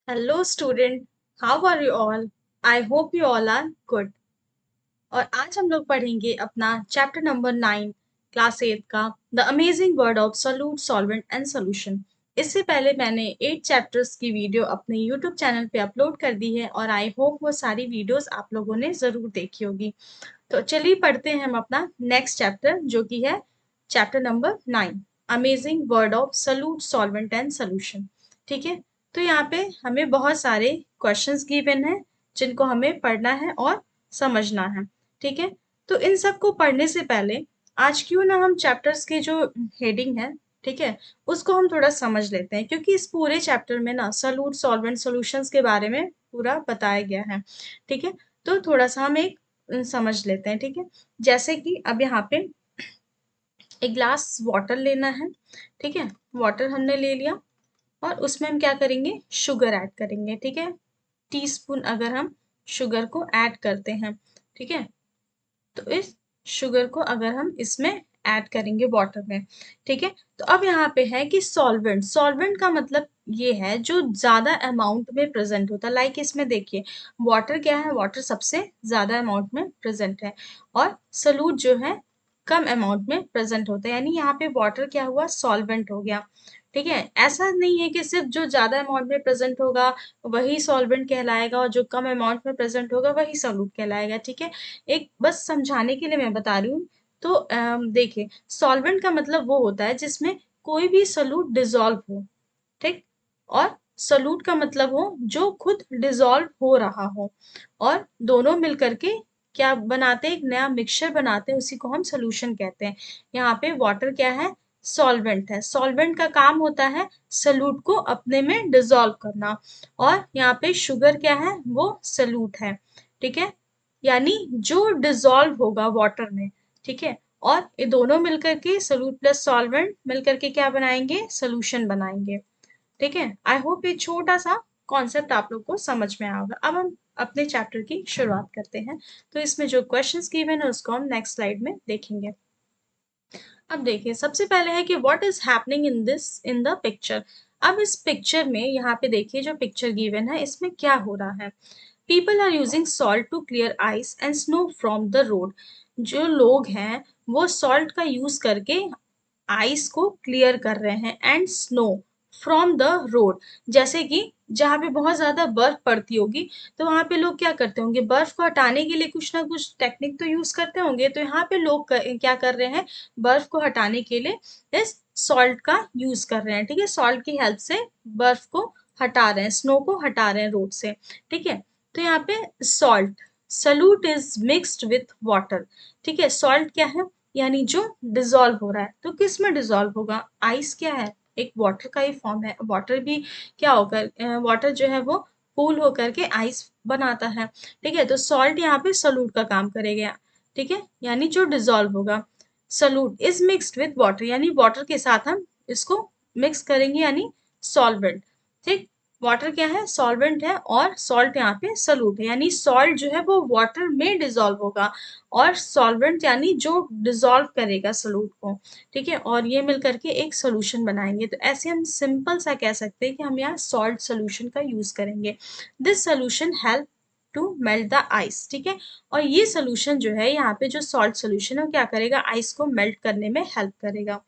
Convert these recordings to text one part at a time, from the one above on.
Hello student, how are you all? I hope you all are good. और आज हम लोग पढ़ेंगे अपना चैप्टर नंबर 9 क्लास 8 का the amazing word of solute solvent and solution. इससे पहले मैंने 8 चैप्टर्स की वीडियो अपने यूट्यूब चैनल पे अपलोड कर दी है और आई होप वो सारी वीडियोस आप लोगों ने ज़रूर देखी होगी। तो चलिए पढ़ते हैं हम अपना नेक्स्ट चैप्टर जो कि है chapter number 9 amazing word of solute solvent and solution. ठीक है, तो यहाँ पे हमें बहुत सारे क्वेश्चंस गिवन हैं जिनको हमें पढ़ना है और समझना है। ठीक है, तो इन सब को पढ़ने से पहले आज क्यों ना हम चैप्टर्स के जो हेडिंग है, ठीक है, उसको हम थोड़ा समझ लेते हैं क्योंकि इस पूरे चैप्टर में ना सॉल्यूट सॉल्वेंट सॉल्यूशंस के बारे में पूरा बताया गया है। ठीक है, तो थोड़ा सा हम एक समझ लेते हैं। ठीक है, जैसे कि अब यहाँ पे एक ग्लास वाटर लेना है। ठीक है, वाटर हमने ले लिया और उसमें हम क्या करेंगे, शुगर ऐड करेंगे। ठीक है, टीस्पून अगर हम शुगर को ऐड करते हैं, ठीक है, तो इस शुगर को अगर हम इसमें ऐड करेंगे वाटर में, ठीक है, तो अब यहाँ पे है कि सॉल्वेंट, सॉल्वेंट का मतलब ये है जो ज्यादा अमाउंट में प्रेजेंट होता है। लाइक इसमें देखिए वाटर क्या है, वाटर सबसे ज्यादा अमाउंट में प्रेजेंट है और सॉल्यूट जो है कम अमाउंट में प्रेजेंट होता है, यानी यहाँ पे वाटर क्या हुआ, सॉल्वेंट हो गया। ठीक है, ऐसा नहीं है कि सिर्फ जो ज्यादा अमाउंट में प्रेजेंट होगा वही सॉल्वेंट कहलाएगा और जो कम अमाउंट में प्रेजेंट होगा वही सॉल्यूट कहलाएगा। ठीक है, एक बस समझाने के लिए मैं बता रही हूँ। तो देखिए सॉल्वेंट का मतलब वो होता है जिसमें कोई भी सॉल्यूट डिसॉल्व हो, ठीक, और सॉल्यूट का मतलब हो जो खुद डिसॉल्व हो रहा हो और दोनों मिलकर के क्या बनाते हैं, एक नया मिक्सचर बनाते हैं, उसी को हम सॉल्यूशन कहते हैं। यहाँ पे वाटर क्या है, सॉल्वेंट है। सॉल्वेंट का काम होता है सॉल्यूट को अपने में डिसॉल्व करना और यहाँ पे शुगर क्या है, वो सॉल्यूट है। ठीक है, यानी जो डिसॉल्व होगा वाटर में, ठीक है, और ये दोनों मिलकर के सॉल्यूट प्लस सॉल्वेंट मिलकर के क्या बनाएंगे, सॉल्यूशन बनाएंगे। ठीक है, आई होप ये छोटा सा कॉन्सेप्ट आप लोग को समझ में आया होगा। अब हम अपने चैप्टर की शुरुआत करते हैं। तो इसमें जो क्वेश्चंस गिवन है उसको हम नेक्स्ट स्लाइड में देखेंगे। अब देखिए सबसे पहले है कि what is happening in this in the picture. अब इस पिक्चर में यहाँ पे देखिए जो पिक्चर गिवन है इसमें क्या हो रहा है, people are using salt to clear ice and snow from the road. जो लोग हैं वो सॉल्ट का यूज करके आइस को क्लियर कर रहे हैं and snow from the road. जैसे कि जहाँ पे बहुत ज्यादा बर्फ पड़ती होगी तो वहां पे लोग क्या करते होंगे, बर्फ को हटाने के लिए कुछ ना कुछ टेक्निक तो यूज करते होंगे। तो यहाँ पे लोग क्या कर रहे हैं, बर्फ को हटाने के लिए इस सॉल्ट का यूज कर रहे हैं। ठीक है, सॉल्ट की हेल्प से बर्फ को हटा रहे हैं, स्नो को हटा रहे हैं रोड से। ठीक है, तो यहाँ पे salt solute is mixed with water. ठीक है, सॉल्ट क्या है, यानी जो डिसॉल्व हो रहा है, तो किस में डिसॉल्व होगा, आइस क्या है, एक वाटर का ही फॉर्म है। वाटर भी क्या होकर, वाटर जो है वो कूल होकर के आइस बनाता है। ठीक है, तो सॉल्ट यहाँ पे सॉल्यूट का काम करेगा। ठीक है, यानी जो डिसॉल्व होगा, solute is mixed with water, यानी वाटर के साथ हम इसको मिक्स करेंगे यानी सॉल्वेंट। ठीक, वाटर क्या है, सॉल्वेंट है और सॉल्ट यहाँ पे सॉल्यूट है, यानी सॉल्ट जो है वो वाटर में डिसॉल्व होगा और सॉल्वेंट यानी जो डिसॉल्व करेगा सॉल्यूट को। ठीक है, और ये मिलकर के एक सॉल्यूशन बनाएंगे। तो ऐसे हम सिंपल सा कह सकते हैं कि हम यहाँ सॉल्ट सॉल्यूशन का यूज करेंगे। This solution help to melt the ice. ठीक है, और ये सॉल्यूशन जो है यहाँ पे जो सॉल्ट सॉल्यूशन है वो क्या करेगा, आइस को मेल्ट करने में हेल्प करेगा।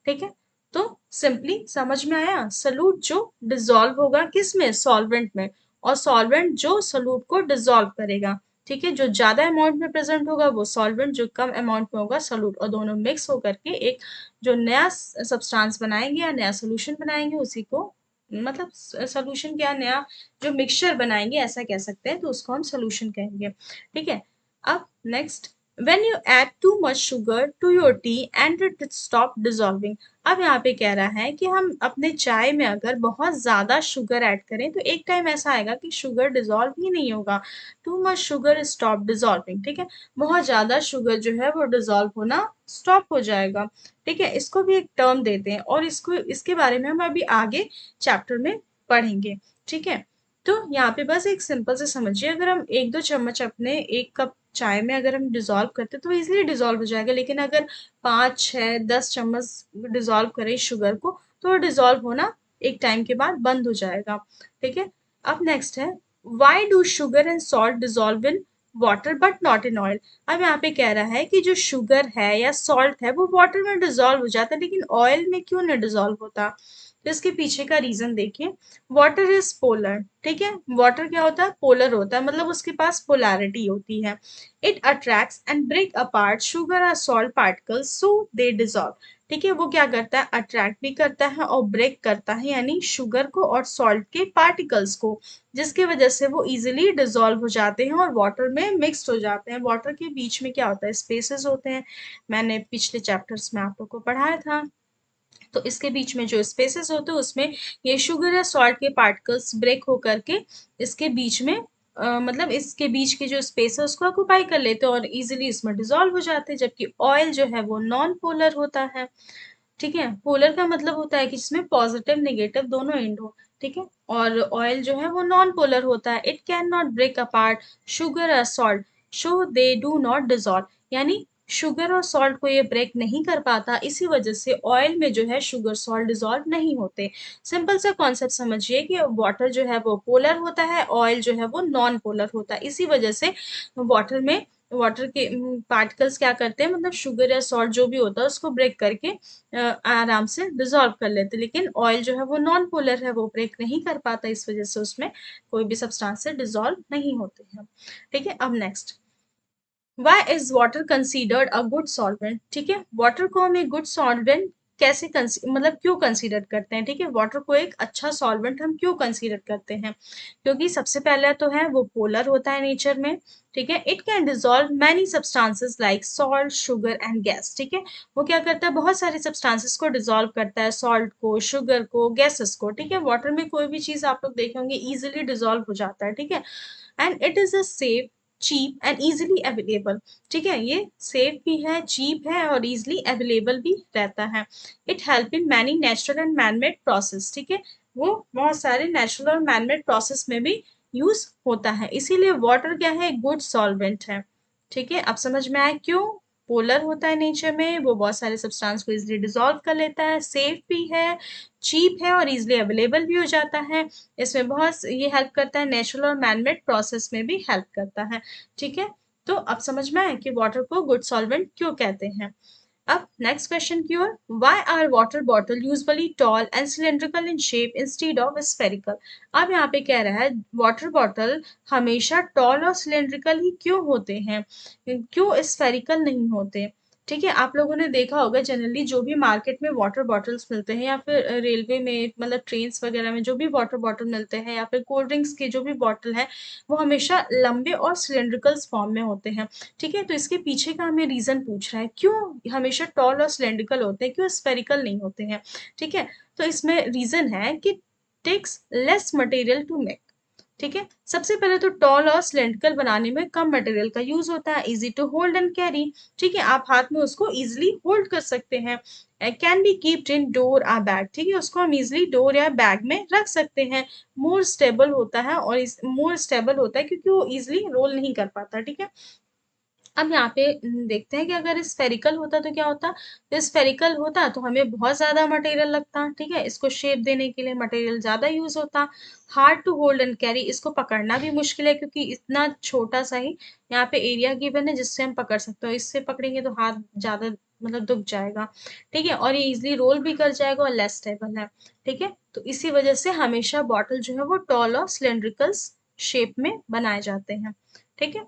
ठीक है, तो सिंपली समझ में आया, सॉल्यूट जो डिसॉल्व होगा किस में, सॉल्वेंट में, और सॉल्वेंट जो सॉल्यूट को डिसॉल्व करेगा। ठीक है, जो ज्यादा अमाउंट में प्रेजेंट होगा वो सॉल्वेंट, जो कम अमाउंट में होगा सॉल्यूट, और दोनों मिक्स होकर के एक जो नया सब्सटेंस बनाएंगे या नया सोल्यूशन बनाएंगे, उसी को मतलब सोल्यूशन क्या, नया जो मिक्सचर बनाएंगे ऐसा कह सकते हैं, तो उसको हम सोल्यूशन कहेंगे। ठीक है, अब next, when you add too much sugar to your tea and it stop dissolving. अब यहाँ पे कह रहा है कि हम अपने चाय में अगर बहुत ज्यादा शुगर ऐड करें तो एक टाइम ऐसा आएगा कि शुगर डिसॉल्व ही नहीं होगा। To much sugar stop dissolving. ठीक है, बहुत ज्यादा शुगर जो है वो डिसॉल्व होना स्टॉप हो जाएगा। ठीक है, इसको भी एक टर्म देते हैं और इसको इसके बारे में हम अभी आगे चैप्टर में पढ़ेंगे। ठीक है, तो यहाँ पे बस एक सिंपल से समझिए, अगर हम एक दो चम्मच अपने एक कप चाय में अगर हम डिसॉल्व करते तो इजीली डिसॉल्व हो जाएगा, लेकिन अगर 5 6 10 चम्मच डिसॉल्व करें शुगर को तो डिसॉल्व होना एक टाइम के बाद बंद हो जाएगा। ठीक है, अब नेक्स्ट है, why do sugar and salt dissolve in water but not in oil. अब यहाँ पे कह रहा है कि जो शुगर है या सॉल्ट है वो वाटर में डिजॉल्व हो जाता है, लेकिन ऑयल में क्यों नहीं डिजॉल्व होता। तो इसके पीछे का रीजन देखिए, वाटर इज पोलर। ठीक है, वाटर क्या होता है, पोलर होता है, मतलब उसके पास पोलैरिटी होती है। It attracts and break apart sugar और salt particles so they dissolve. ठीक है, वो क्या करता है, अट्रैक्ट भी करता है और ब्रेक करता है, यानी शुगर को और सॉल्ट के पार्टिकल्स को, जिसकी वजह से वो इजीली डिसॉल्व हो जाते हैं और वाटर में मिक्स्ड हो जाते हैं। वाटर के बीच में क्या होता है, स्पेसेस होते हैं, मैंने पिछले चैप्टर्स में आप लोग को पढ़ाया था। तो इसके बीच में जो स्पेसेस होते हैं उसमें ये शुगर या सॉल्ट के पार्टिकल्स ब्रेक होकर के इसके बीच में मतलब इसके बीच के जो स्पेस है उसको ऑक्यूपाई कर लेते हैं और इजीली इसमें डिसॉल्व हो जाते हैं। जबकि ऑयल जो है वो नॉन पोलर होता है। ठीक है, पोलर का मतलब होता है कि जिसमें पॉजिटिव नेगेटिव दोनों एंड हो। ठीक है, और ऑयल जो है वो नॉन पोलर होता है। It can not break apart sugar और salt so they do not dissolve, यानी शुगर और सॉल्ट को ये ब्रेक नहीं कर पाता, इसी वजह से ऑयल में जो है शुगर सॉल्ट डिसॉल्व नहीं होते। सिंपल सा कॉन्सेप्ट समझिए कि वाटर जो है वो पोलर होता है, ऑयल जो है वो नॉन पोलर होता है, इसी वजह से वाटर में वाटर के पार्टिकल्स क्या करते हैं, मतलब शुगर या सॉल्ट जो भी होता है उसको ब्रेक करके आराम से डिसॉल्व कर लेते हैं। लेकिन ऑयल जो है वो नॉन पोलर है, वो ब्रेक नहीं कर पाता, इस वजह से उसमें कोई भी सब्सटेंस डिसॉल्व नहीं होते हैं। ठीक है, अब next, why is water considered a good solvent. ठीक है, वाटर को हम एक गुड सॉल्वेंट कैसे मतलब क्यों कंसीडर करते हैं। ठीक है, वाटर को एक अच्छा सॉल्वेंट हम क्यों कंसीडर करते हैं, क्योंकि सबसे पहले तो है वो पोलर होता है नेचर में। ठीक है, it can dissolve many substances like salt sugar and gas. ठीक है, वो क्या करता है, बहुत सारे सब्सटेंसेस को डिजॉल्व करता है, सॉल्ट को, शुगर को, गैसेस को। ठीक है, वाटर में कोई भी चीज आप लोग देखे होंगे इजिली डिजॉल्व हो जाता है। ठीक है, and it is a safe, cheap and easily available. ठीक है, ये सेफ भी है, चीप है और इजीली अवेलेबल भी रहता है। It help in many natural and manmade process. ठीक है, वो बहुत सारे नेचुरल और मैनमेड प्रोसेस में भी यूज होता है, इसीलिए वाटर क्या है, गुड सॉल्वेंट है। ठीक है, अब समझ में आया क्यों। पोलर होता है नेचर में, वो बहुत सारे सब्सटेंस को इजीली डिसॉल्व कर लेता है, सेफ भी है, चीप है और इजीली अवेलेबल भी हो जाता है। इसमें बहुत ये हेल्प करता है, नेचुरल और मैनमेड प्रोसेस में भी हेल्प करता है। ठीक है, तो अब समझ में आया कि वाटर को गुड सॉल्वेंट क्यों कहते हैं। अब नेक्स्ट क्वेश्चन की ओर, why are water bottle usually tall and cylindrical in shape instead of spherical. अब यहाँ पे कह रहा है वाटर बॉटल हमेशा टॉल और सिलेंड्रिकल ही क्यों होते हैं, क्यों स्फेरिकल नहीं होते। ठीक है, आप लोगों ने देखा होगा जनरली जो भी मार्केट में वाटर बॉटल्स मिलते हैं या फिर रेलवे में मतलब ट्रेन्स वगैरह में जो भी वाटर बॉटल मिलते हैं या फिर कोल्ड ड्रिंक्स के जो भी बॉटल है वो हमेशा लंबे और सिलेंड्रिकल फॉर्म में होते हैं। ठीक है, तो इसके पीछे का हमें रीजन पूछ रहा है, क्यों हमेशा टॉल और सिलेंड्रिकल होते हैं, क्यों स्फेरिकल नहीं होते हैं। ठीक है, तो इसमें रीजन है कि takes less material to make. ठीक है, सबसे पहले तो टॉल और सिलेंड्रिकल बनाने में कम मटेरियल का यूज होता है, easy to hold and carry. ठीक है, आप हाथ में उसको इजिली होल्ड कर सकते हैं। Can be keeped in door or bag. ठीक है, उसको हम इजिली डोर या बैग में रख सकते हैं। मोर स्टेबल होता है और इस मोर स्टेबल होता है क्योंकि वो इजिली रोल नहीं कर पाता। ठीक है, अब यहाँ पे देखते हैं कि अगर स्फेरिकल होता तो क्या होता। तो स्फेरिकल होता तो हमें बहुत ज्यादा मटेरियल लगता। ठीक है, इसको शेप देने के लिए मटेरियल ज्यादा यूज होता। Hard to hold and carry, इसको पकड़ना भी मुश्किल है क्योंकि इतना छोटा सा ही यहाँ पे एरिया गिवन है जिससे हम पकड़ सकते हो, इससे पकड़ेंगे तो हाथ ज्यादा मतलब दुख जाएगा। ठीक है, और ये इजिली रोल भी कर जाएगा और लेस स्टेबल है। ठीक है, तो इसी वजह से हमेशा बॉटल जो है वो टॉल और सिलेंड्रिकल शेप में बनाए जाते हैं। ठीक है,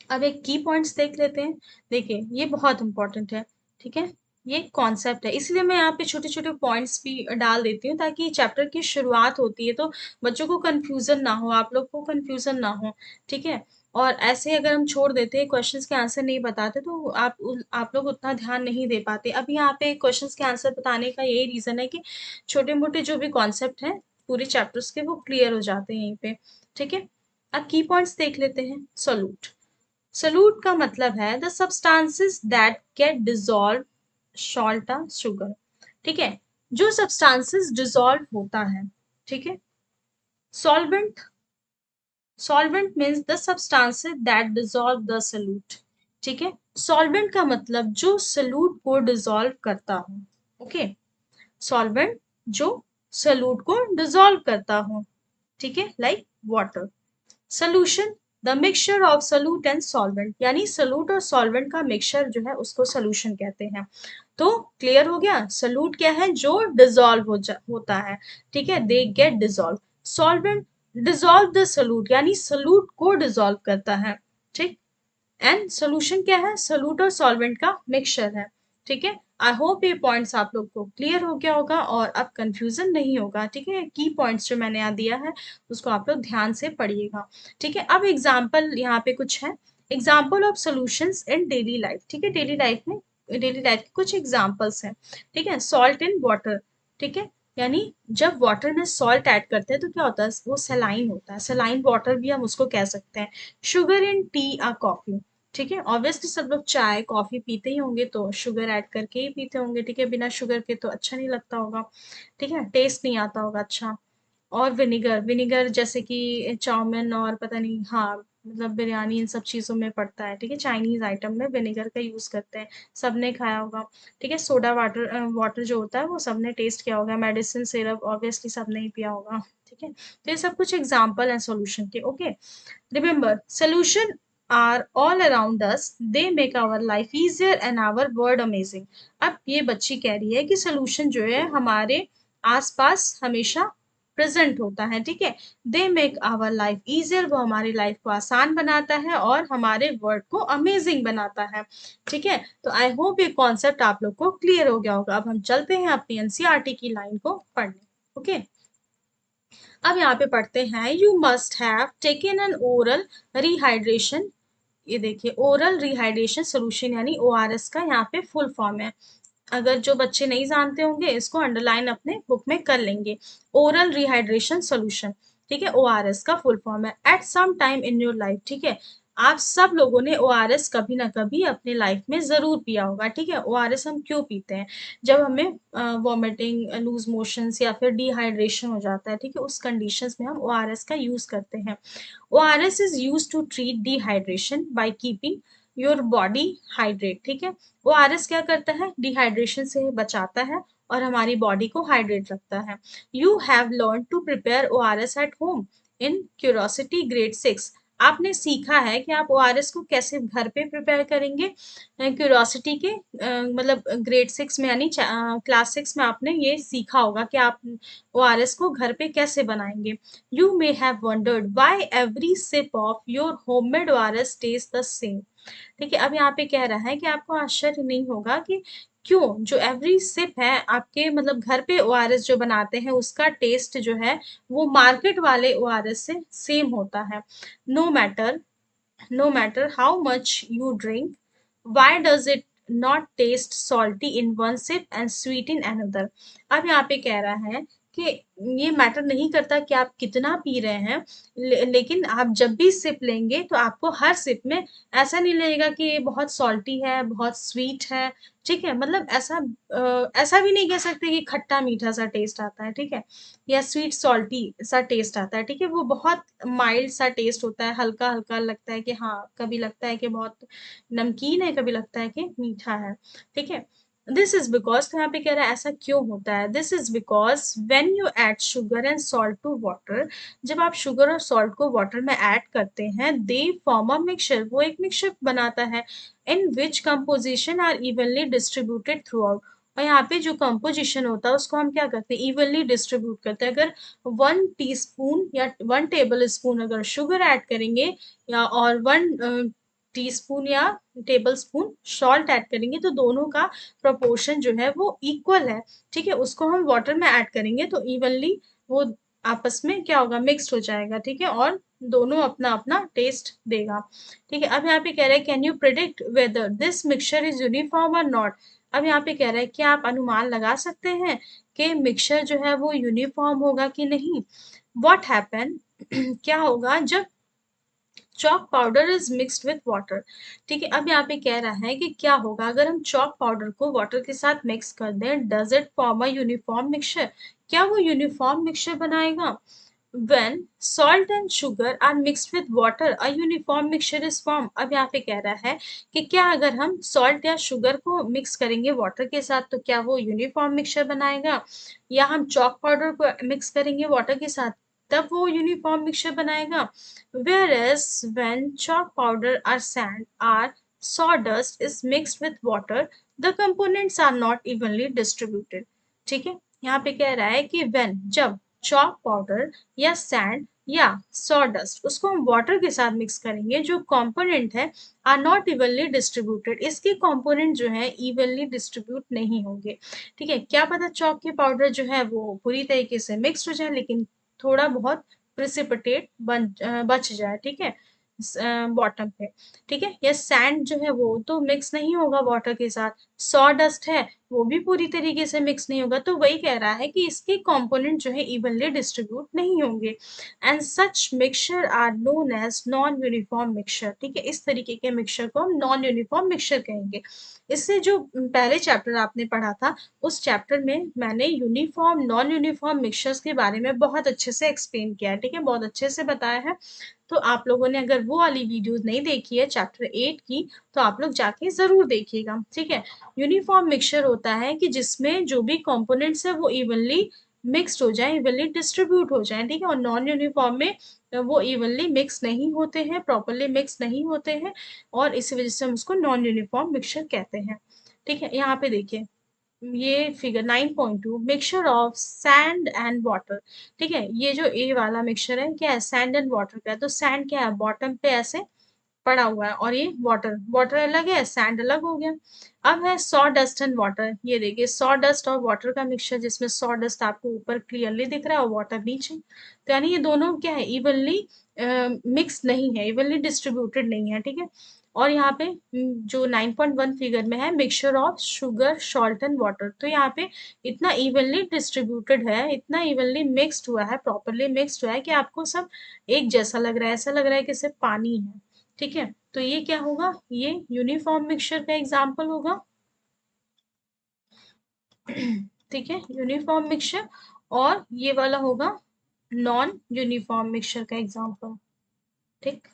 अब एक की पॉइंट्स देख लेते हैं। देखिए ये बहुत इंपॉर्टेंट है। ठीक है, ये कॉन्सेप्ट है, इसलिए मैं यहाँ पे छोटे छोटे पॉइंट्स भी डाल देती हूँ ताकि चैप्टर की शुरुआत होती है तो बच्चों को कंफ्यूजन ना हो, आप लोग को कंफ्यूजन ना हो। ठीक है, और ऐसे अगर हम छोड़ देते हैं, क्वेश्चंस के आंसर नहीं बताते तो आप लोग उतना ध्यान नहीं दे पाते। अब यहाँ पे क्वेश्चंस के आंसर बताने का यही रीजन है कि छोटे मोटे जो भी कॉन्सेप्ट हैं पूरे चैप्टर्स के वो क्लियर हो जाते हैं यहीं पे। ठीक है, अब की पॉइंट्स देख लेते हैं। सोल्यूट, सॉल्यूट का मतलब है the substances that get dissolve salt sugar. ठीक है, जो सब्सटेंसेस डिसॉल्व होता है। ठीक है, solvent, solvent means the substances that dissolve the solute. ठीक है, सॉल्वेंट का मतलब जो सॉल्यूट को डिसॉल्व करता हो। ओके, सॉल्वेंट जो सॉल्यूट को डिसॉल्व करता हो। ठीक है, like water. Solution, the mixture of solute and solvent, यानी सोल्यूट और सॉल्वेंट का मिक्सचर जो है उसको सोल्यूशन कहते हैं। तो क्लियर हो गया, सोल्यूट क्या है, जो डिसॉल्व होता है, ठीक है, they get dissolve. Solvent dissolve the solute, यानी सोल्यूट को डिसॉल्व करता है, ठीक। एंड सोल्यूशन क्या है, सोल्यूट और सॉल्वेंट का मिक्सचर है, ठीक है। आई होप ये पॉइंट्स आप लोग को क्लियर हो गया होगा और अब कंफ्यूजन नहीं होगा, ठीक है। की पॉइंट्स जो मैंने यहाँ दिया है उसको आप लोग ध्यान से पढ़िएगा, ठीक है। अब एग्जाम्पल यहाँ पे कुछ है, example of solutions in daily life, ठीक है। डेली लाइफ के कुछ एग्जाम्पल्स हैं, ठीक है। सॉल्ट इन वाटर, ठीक है, यानी जब वाटर में सॉल्ट ऐड करते हैं तो क्या होता है, वो सेलाइन होता है, सेलाइन वाटर भी हम उसको कह सकते हैं। शुगर इन टी और कॉफी, ठीक है, ऑब्वियसली सब लोग चाय कॉफी पीते ही होंगे तो शुगर ऐड करके ही पीते होंगे, ठीक है, बिना शुगर के तो अच्छा नहीं लगता होगा, ठीक है, टेस्ट नहीं आता होगा अच्छा। और विनेगर, विनेगर जैसे कि चाउमीन और पता नहीं, हाँ मतलब बिरयानी इन सब चीज़ों में पड़ता है, ठीक है, चाइनीज आइटम में विनेगर का यूज़ करते हैं, सबने खाया होगा, ठीक है। सोडा वाटर, वाटर जो होता है वो सबने टेस्ट किया होगा, मेडिसिन सिरप ऑब्वियसली सबने ही पिया होगा, ठीक है। तो ये सब कुछ एग्जाम्पल है सॉल्यूशन के, okay. Remember, solution are all around us, they make our life easier and our world amazing। अब ये बच्ची कह रही है कि solution जो है हमारे आसपास हमेशा प्रेजेंट होता है, ठीक है। They make our life easier, वो हमारी लाइफ को आसान बनाता है और हमारे वर्ड को अमेजिंग बनाता है, ठीक है। तो आई होप ये कॉन्सेप्ट आप लोग को क्लियर हो गया होगा। अब हम चलते हैं अपनी एनसीईआरटी की लाइन को पढ़ने, ओके। अब यहाँ पे पढ़ते हैं, you must have taken N oral rehydration, ये देखिए ओरल रिहाइड्रेशन सोल्यूशन यानी ओआरएस का यहाँ पे फुल फॉर्म है। अगर जो बच्चे नहीं जानते होंगे इसको अंडरलाइन अपने बुक में कर लेंगे, ओरल रिहाइड्रेशन सोल्यूशन, ठीक है, ओआरएस का फुल फॉर्म है। At some time in your life, ठीक है, आप सब लोगों ने ओआरएस कभी ना कभी अपने लाइफ में जरूर पिया होगा, ठीक है। ओआरएस हम क्यों पीते हैं, जब हमें वॉमिटिंग, लूज मोशंस या फिर डिहाइड्रेशन हो जाता है, ठीक है, उस कंडीशंस में हम ओआरएस का यूज करते हैं। ORS is used to treat dehydration by keeping your body hydrate, ठीक है। ORS क्या करता है, डिहाइड्रेशन से बचाता है और हमारी बॉडी को हाइड्रेट रखता है। You have learn to prepare ORS at home in curiosity grade 6, आपने सीखा है कि आप ORS को कैसे घर पे प्रिपेयर करेंगे। क्यूरोसिटी के मतलब ग्रेड 6 में यानी क्लास 6 में आपने ये सीखा होगा कि आप ORS को घर पे कैसे बनाएंगे। You may have wondered why every sip of your homemade ORS tastes the same, ठीक है। अब यहाँ पे कह रहा है कि आपको आश्चर्य नहीं होगा कि क्यों जो एवरी सिप है आपके मतलब घर पे ओआरएस जो बनाते हैं उसका टेस्ट जो है वो मार्केट वाले ओआरएस से सेम होता है। No matter, no matter how much you drink, why does it not taste salty in one sip and sweet in another। अब यहाँ पे कह रहा है कि ये मैटर नहीं करता कि आप कितना पी रहे हैं, लेकिन आप जब भी सिप लेंगे तो आपको हर सिप में ऐसा नहीं लगेगा कि ये बहुत सॉल्टी है, बहुत स्वीट है, ठीक है। मतलब ऐसा भी नहीं कह सकते कि खट्टा मीठा सा टेस्ट आता है, ठीक है, या स्वीट सॉल्टी सा टेस्ट आता है, ठीक है। वो बहुत माइल्ड सा टेस्ट होता है, हल्का हल्का लगता है कि हाँ, कभी लगता है कि बहुत नमकीन है, कभी लगता है कि मीठा है, ठीक है। दिस इज बिकॉज, तो यहाँ पे कह रहा है ऐसा क्यों होता है, this is because when you add sugar and salt to water, जब आप शुगर और सॉल्ट को वाटर में ऐड करते हैं, दे फॉर्म अ मिक्सचर, वो एक मिक्सचर बनाता है, in which composition are evenly distributed throughout. और यहाँ पे जो कंपोजिशन होता है उसको हम क्या करते हैं, इवनली डिस्ट्रीब्यूट करते हैं। अगर 1 टीस्पून या 1 टेबल स्पून अगर शुगर ऐड करेंगे या और 1 टीस्पून या टेबल स्पून सॉल्ट ऐड करेंगे तो दोनों का प्रोपोर्शन जो है वो इक्वल है, ठीक है। उसको हम वाटर में ऐड करेंगे तो इवनली वो आपस में क्या होगा, मिक्स्ड हो जाएगा, ठीक है, और दोनों अपना अपना टेस्ट देगा, ठीक है। अब यहाँ पे कह रहा है can you predict whether this mixture is uniform और नॉट। अब यहाँ पे कह रहा है कि आप अनुमान लगा सकते हैं कि मिक्सचर जो है वो यूनिफॉर्म होगा कि नहीं। व्हाट हैपन क्या होगा जब chalk powder is mixed with water, ठीक है। अब यहाँ पे कह रहा है कि क्या होगा अगर हम चॉक पाउडर को वाटर के साथ मिक्स कर दें, does it form a uniform mixture, क्या वो यूनिफॉर्म मिक्सचर बनाएगा। When salt and sugar are mixed with water, a uniform mixture is formed। अब यहाँ पे कह रहा है कि क्या अगर हम सॉल्ट या शुगर को मिक्स करेंगे वाटर के साथ तो क्या वो यूनिफॉर्म मिक्सचर बनाएगा, या हम चॉक पाउडर को मिक्स करेंगे वाटर के साथ तब वो यूनिफॉर्म मिक्सचर बनाएगा। Whereas when chalk powder or sand or sawdust is mixed with water, the components are not evenly distributed. ठीक है, यहाँ पे कह रहा है कि when, जब chalk powder या sand या sawdust उसको हम वाटर के साथ मिक्स करेंगे, जो कंपोनेंट है आर नॉट इवनली डिस्ट्रीब्यूटेड, इसके कंपोनेंट जो है इवनली डिस्ट्रीब्यूट नहीं होंगे। ठीक है, क्या पता चौक के पाउडर जो है वो पूरी तरीके से मिक्स हो जाए, लेकिन थोड़ा बहुत प्रिसिपिटेट बच जाए। ठीक है, बॉटम पे। ठीक है, या सैंड जो है वो तो मिक्स नहीं होगा वाटर के साथ, सॉ डस्ट है वो भी पूरी तरीके से मिक्स नहीं होगा, तो वही कह रहा है कि इसके कंपोनेंट जो है इवनली डिस्ट्रीब्यूट नहीं होंगे। And such mixture are known as non uniform mixture. ठीक है, इस तरीके के मिक्सचर को हम नॉन यूनिफॉर्म मिक्सचर कहेंगे। इससे जो पहले चैप्टर आपने पढ़ा था, उस चैप्टर में मैंने यूनिफॉर्म नॉन यूनिफॉर्म मिक्सचर्स के बारे में बहुत अच्छे से एक्सप्लेन किया है। ठीक है, बहुत अच्छे से बताया है। तो आप लोगों ने अगर वो वाली वीडियोस नहीं देखी है चैप्टर 8 की, तो आप लोग जाके जरूर देखिएगा। ठीक है, यूनिफॉर्म मिक्सचर होता है कि जिसमें जो भी कंपोनेंट्स है वो इवनली मिक्स्ड हो जाए, इवनली डिस्ट्रीब्यूट हो जाए। ठीक है, और नॉन यूनिफॉर्म में वो इवनली मिक्स नहीं होते हैं, प्रॉपरली मिक्स नहीं होते हैं, और इसी वजह से हम उसको नॉन यूनिफॉर्म मिक्सचर कहते हैं। ठीक है, यहाँ पे देखिए ये figure 9.2 mixture of sand and water. ठीक है, ये जो ए वाला मिक्सचर है क्या है, सैंड एंड वाटर का है। तो सैंड क्या है, बॉटम पे ऐसे पड़ा हुआ है, और ये वाटर, वाटर अलग है, सैंड अलग हो गया। अब है सॉ डस्ट एंड वाटर। ये देखिए सॉ डस्ट और वाटर का मिक्सचर, जिसमें सॉ डस्ट आपको ऊपर क्लियरली दिख रहा है और वाटर नीचे। तो यानी ये दोनों क्या है, इवनली मिक्स नहीं है, इवनली डिस्ट्रीब्यूटेड नहीं है। ठीक है, और यहाँ पे जो 9.1 फिगर में है mixture of sugar salt and water, तो यहाँ पे इतना इवनली डिस्ट्रीब्यूटेड है, इतना इवनली मिक्स्ड हुआ है, प्रॉपरली मिक्स्ड हुआ है कि आपको सब एक जैसा लग रहा है, ऐसा लग रहा है कि सिर्फ पानी है। ठीक है, तो ये क्या होगा, ये यूनिफॉर्म मिक्सचर का एग्जाम्पल होगा। ठीक है, यूनिफॉर्म मिक्सचर, और ये वाला होगा नॉन यूनिफॉर्म मिक्सचर का एग्जाम्पल। ठीक,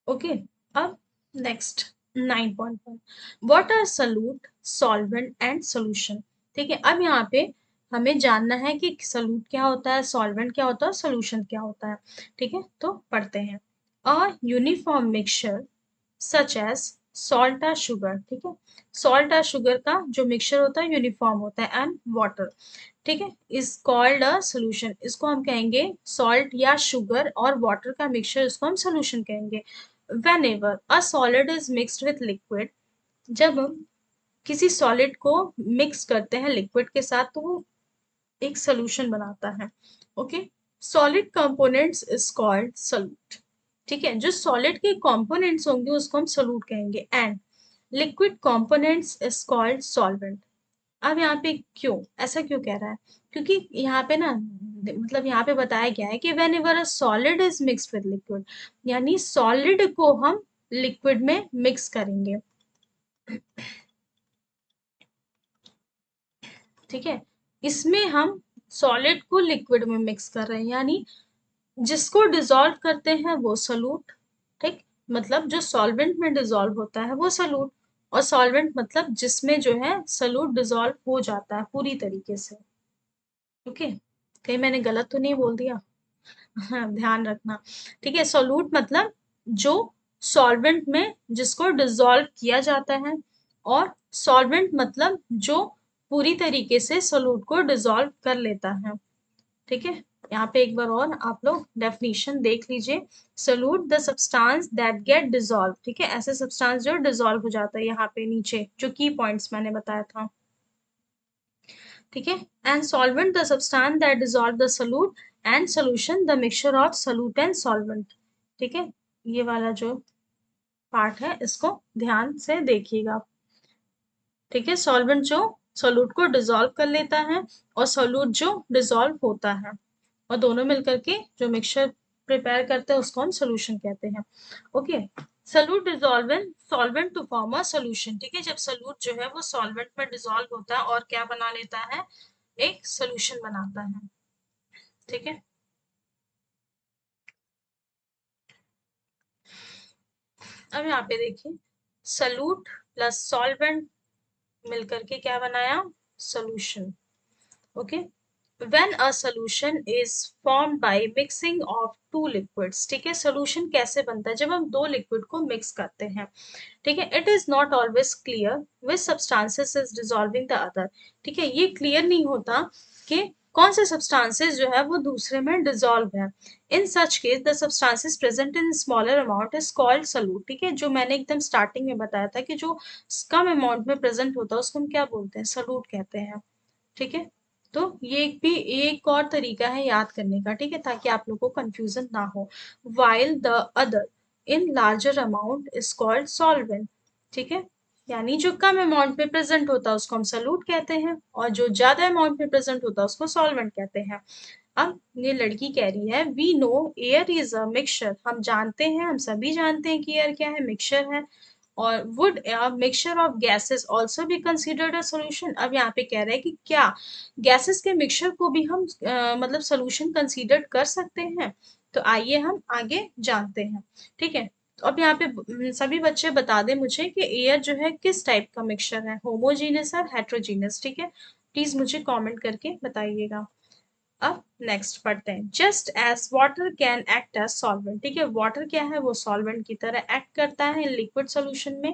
ओके। अब next 9.1 what are solute solvent and solution. ठीक है, अब यहाँ पे हमें जानना है कि सॉल्यूट क्या होता है, सॉल्वेंट क्या होता है, सॉल्यूशन क्या होता है। ठीक है, तो पढ़ते हैं। A uniform mixture such as salt और शुगर। ठीक है, सॉल्ट और शुगर का जो मिक्सचर होता है यूनिफॉर्म होता है, एंड वाटर। ठीक है, इज कॉल्ड अ सोल्यूशन, इसको हम कहेंगे सॉल्ट या शुगर और वाटर का मिक्सचर, इसको हम सोल्यूशन कहेंगे। whenever a solid is mixed with liquid, जब हम किसी सॉलिड को मिक्स करते हैं लिक्विड के साथ, तो वो एक सोल्यूशन बनाता है। Okay, solid components is called solute. ठीक है, जो सॉलिड के कंपोनेंट्स होंगे उसको हम सोल्यूट कहेंगे, and liquid components is called solvent. अब यहाँ पे क्यों ऐसा क्यों कह रहा है, क्योंकि यहाँ पे ना मतलब यहाँ पे बताया गया है कि when ever a solid is mixed with liquid, यानी सॉलिड को हम लिक्विड में मिक्स करेंगे। ठीक है, इसमें हम सॉलिड को लिक्विड में मिक्स कर रहे हैं, यानी जिसको डिसॉल्व करते हैं वो सॉल्यूट। ठीक, मतलब जो सॉल्वेंट में डिसॉल्व होता है वो सॉल्यूट, और सॉल्वेंट मतलब जिसमें जो है सॉल्यूट डिसॉल्व हो जाता है पूरी तरीके से। ओके, कहीं मैंने गलत तो नहीं बोल दिया। हाँ, ध्यान रखना। ठीक है, सॉल्यूट मतलब जो सॉल्वेंट में जिसको डिसॉल्व किया जाता है, और सॉल्वेंट मतलब जो पूरी तरीके से सॉल्यूट को डिसॉल्व कर लेता है। ठीक है, यहाँ पे एक बार और आप लोग डेफिनेशन देख लीजिए। Solute the substance that get dissolve. ठीक है, ऐसे सब्सटेंस जो डिसॉल्व हो जाता है, यहाँ पे नीचे जो की पॉइंट्स मैंने बताया था। ठीक है, and solvent the substance that dissolve the solute, and solution the mixture of solute and solvent. ठीक है, ये वाला जो पार्ट है इसको ध्यान से देखिएगा। ठीक है, सॉल्वेंट जो सोल्यूट को डिसॉल्व कर लेता है, और सोल्यूट जो डिसॉल्व होता है, और दोनों मिलकर के जो मिक्सचर प्रिपेयर करते हैं उसको हम सोल्यूशन कहते हैं। Okay, solute dissolve in solvent to form a solution. ठीक है, जब सोल्यूट जो है वो सॉल्वेंट में डिसॉल्व होता है और क्या बना लेता है, एक सोल्यूशन बनाता है। ठीक है, अब यहाँ पे देखिए सोल्यूट प्लस सॉल्वेंट मिलकर के क्या बनाया, solution. Okay. When a solution is formed by mixing of two liquids, ठीक है, सॉल्यूशन कैसे बनता है जब हम दो लिक्विड को मिक्स करते हैं, ठीक है। It is not always clear which substances is dissolving the other, ठीक है, ये क्लियर नहीं होता कि कौन से सब्सटेंसेस जो है वो दूसरे में डिसॉल्व है। In such case the substances present in smaller amount is called solute, ठीक है, जो मैंने एकदम स्टार्टिंग में बताया था कि जो कम अमाउंट में प्रेजेंट होता है उसको हम क्या बोलते हैं, सॉल्यूट कहते हैं, ठीक है। तो ये एक और तरीका है याद करने का, ठीक है, ताकि आप लोगों को कंफ्यूजन ना हो। While the other in larger amount is called solvent, ठीक है, यानी जो कम अमाउंट में प्रेजेंट होता है उसको हम सॉल्यूट कहते हैं और जो ज्यादा अमाउंट में प्रेजेंट होता है उसको सॉल्वेंट कहते हैं। अब ये लड़की कह रही है we know air is a mixture, हम जानते हैं, हम सभी जानते हैं कि एयर क्या है, मिक्सचर है। और would a mixture of gases also be considered a solution, अब यहाँ पे कह रहा है कि क्या गैसेस के मिक्सचर को भी हम मतलब सॉल्यूशन कंसीडर कर सकते हैं। तो आइए हम आगे जानते हैं, ठीक है। तो अब यहाँ पे सभी बच्चे बता दें मुझे कि एयर जो है किस टाइप का मिक्सचर है, होमोजीनियस और हेट्रोजीनियस, ठीक है, प्लीज मुझे कमेंट करके बताइएगा। अब नेक्स्ट पढ़ते हैं। Just as water can act as solvent, ठीक है, वाटर क्या है, वो सॉल्वेंट की तरह एक्ट करता है लिक्विड सोल्यूशन में।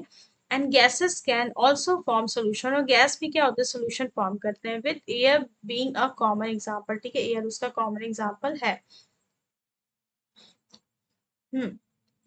And gases can also form solution, और गैस भी क्या होता है, सोल्यूशन फॉर्म करते हैं, with air being a common example, ठीक है, एयर उसका कॉमन एग्जांपल है। Hmm.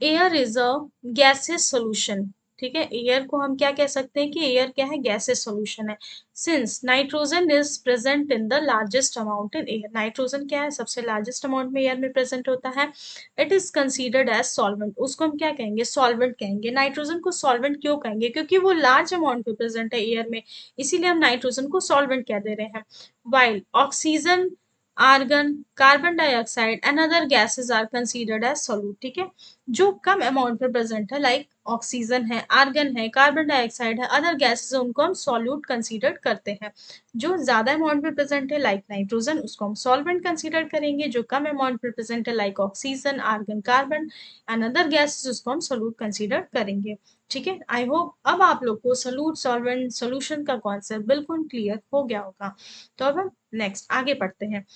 Air is a gaseous solution, ठीक है, एयर को हम क्या कह सकते हैं कि एयर क्या है, गैसियस सॉल्यूशन है। Since nitrogen is present in the largest amount in air, nitrogen क्या है, सबसे लार्जेस्ट अमाउंट में एयर में प्रेजेंट होता है। It is considered as solvent, उसको हम क्या कहेंगे, सॉल्वेंट कहेंगे। नाइट्रोजन को सॉल्वेंट क्यों कहेंगे, क्योंकि वो लार्ज अमाउंट में प्रेजेंट है एयर में, इसीलिए हम नाइट्रोजन को सॉल्वेंट कह दे रहे हैं। While oxygen, argon, carbon dioxide and other gases are considered as solute, ठीक है, जो कम अमाउंट में प्रेजेंट है, लाइक ऑक्सीजन है, आर्गन है, कार्बन डाइऑक्साइड है, अदर गैसेस है, उनको हम सॉल्यूट कंसीडर करते हैं। जो ज्यादा अमाउंट में प्रेजेंट है, लाइक नाइट्रोजन, उसको हम सॉल्वेंट कंसीडर करेंगे। जो कम अमाउंट में प्रेजेंट है, like oxygen, argon, carbon and other gases, उसको हम सॉल्यूट कंसीडर करेंगे, ठीक है। आई होप अब आप लोग को सॉल्यूट, सॉल्वेंट, सॉल्यूशन का कॉन्सेप्ट बिल्कुल क्लियर हो गया होगा। तो अब हम नेक्स्ट आगे पढ़ते हैं।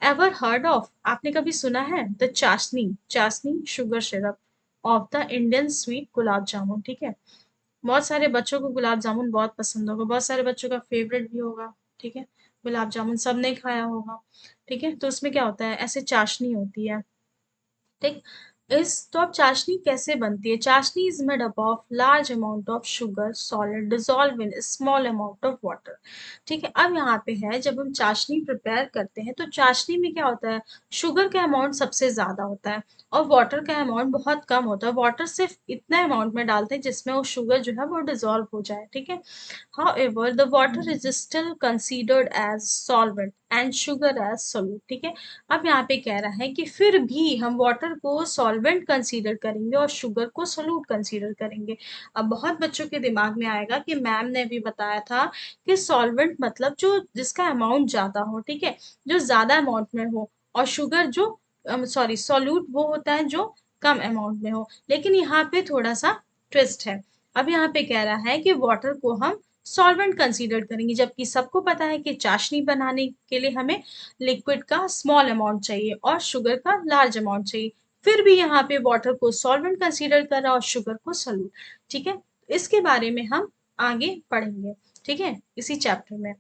एवर हर्ड ऑफ, आपने कभी सुना है, the chashni, chashni sugar syrup of the Indian sweet gulab jamun, ठीक है। बहुत सारे बच्चों को गुलाब जामुन बहुत पसंद होगा, बहुत सारे बच्चों का फेवरेट भी होगा, ठीक है, गुलाब जामुन सबने खाया होगा, ठीक है। तो उसमें क्या होता है, ऐसे चाशनी होती है, ठीक। इस तो अब चाशनी कैसे बनती है, चाशनी is made up of large amount of sugar solid dissolve in small amount of water, ठीक है। अब यहाँ पे है, जब हम चाशनी प्रिपेयर करते हैं तो चाशनी में क्या होता है, शुगर का अमाउंट सबसे ज्यादा होता है और वाटर का अमाउंट बहुत कम होता है। वाटर सिर्फ इतना अमाउंट में डालते हैं जिसमें वो शुगर जो है वो डिसॉल्व हो जाए, ठीक है। However, the water is still considered as solvent and sugar as solute, ठीक है। अब यहाँ पे कह रहा है कि फिर भी हम वाटर को सॉल्वेंट कंसीडर करेंगे और शुगर को सोलूट कंसीडर करेंगे। अब बहुत बच्चों के दिमाग में आएगा कि मैम ने भी बताया था कि सॉल्वेंट मतलब जो जिसका अमाउंट ज्यादा हो, ठीक है, जो ज्यादा अमाउंट में हो, और शुगर जो सॉरी सोलूट वो होता है जो कम अमाउंट में हो। लेकिन यहाँ पे थोड़ा सा ट्विस्ट है। अब यहाँ पे कह रहा है कि वाटर को हम सॉल्वेंट कंसीडर करेंगे, जबकि सबको पता है कि चाशनी बनाने के लिए हमें लिक्विड का स्मॉल अमाउंट चाहिए और शुगर का लार्ज अमाउंट चाहिए। फिर भी यहाँ पे वाटर को सॉल्वेंट कंसीडर कर रहा और शुगर को सॉल्यूट, ठीक है। इसके बारे में हम आगे पढ़ेंगे, ठीक है, इसी चैप्टर में।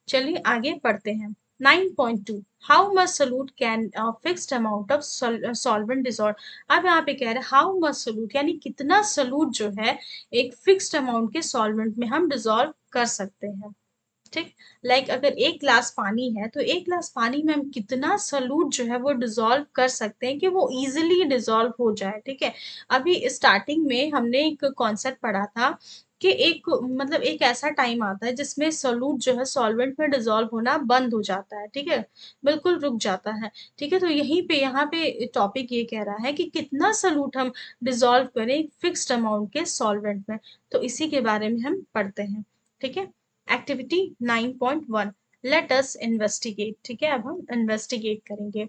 चलिए आगे पढ़ते हैं। 9.2, how much सोलूट can fixed amount of solvent dissolve. अब यहाँ पे कह रहे हैं हाउ मच सोलूट, यानी कितना सोलूट जो है एक फिक्स्ड अमाउंट के सॉल्वेंट में हम डिसॉल्व कर सकते हैं, ठीक। लाइक अगर एक ग्लास पानी है तो एक ग्लास पानी में हम कितना सॉल्यूट जो है वो डिसॉल्व कर सकते हैं कि वो इजीली डिसॉल्व हो जाए, ठीक है। अभी स्टार्टिंग में हमने एक कॉन्सेप्ट पढ़ा था कि एक मतलब एक ऐसा टाइम आता है जिसमें सॉल्यूट जो है सॉल्वेंट में डिसॉल्व होना बंद हो जाता है, ठीक है, बिल्कुल रुक जाता है, ठीक है। तो यहीं पे यहाँ पे टॉपिक ये कह रहा है कि कितना सॉल्यूट हम डिसॉल्व करें फिक्स्ड अमाउंट के सॉल्वेंट में, तो इसी के बारे में हम पढ़ते हैं, ठीक है। एक्टिविटी 9.1, लेट अस इन्वेस्टिगेट, ठीक है, अब हम इन्वेस्टिगेट करेंगे।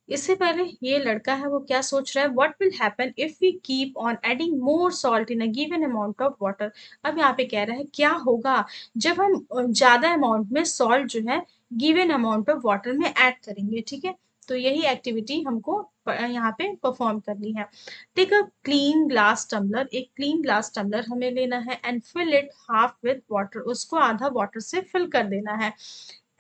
इससे पहले ये लड़का है वो क्या सोच रहा है, what will happen if we keep on adding more salt in a given amount of water. अब यहाँ पे कह रहा है क्या होगा जब हम ज्यादा अमाउंट में सॉल्ट जो है गिवन अमाउंट ऑफ वाटर में ऐड करेंगे, ठीक है। तो यही एक्टिविटी हमको यहाँ पे परफॉर्म करनी है। Take a clean glass tumbler, एक क्लीन ग्लास टम्बलर हमें लेना है, and fill it half with water, उसको आधा वाटर से फिल कर देना है।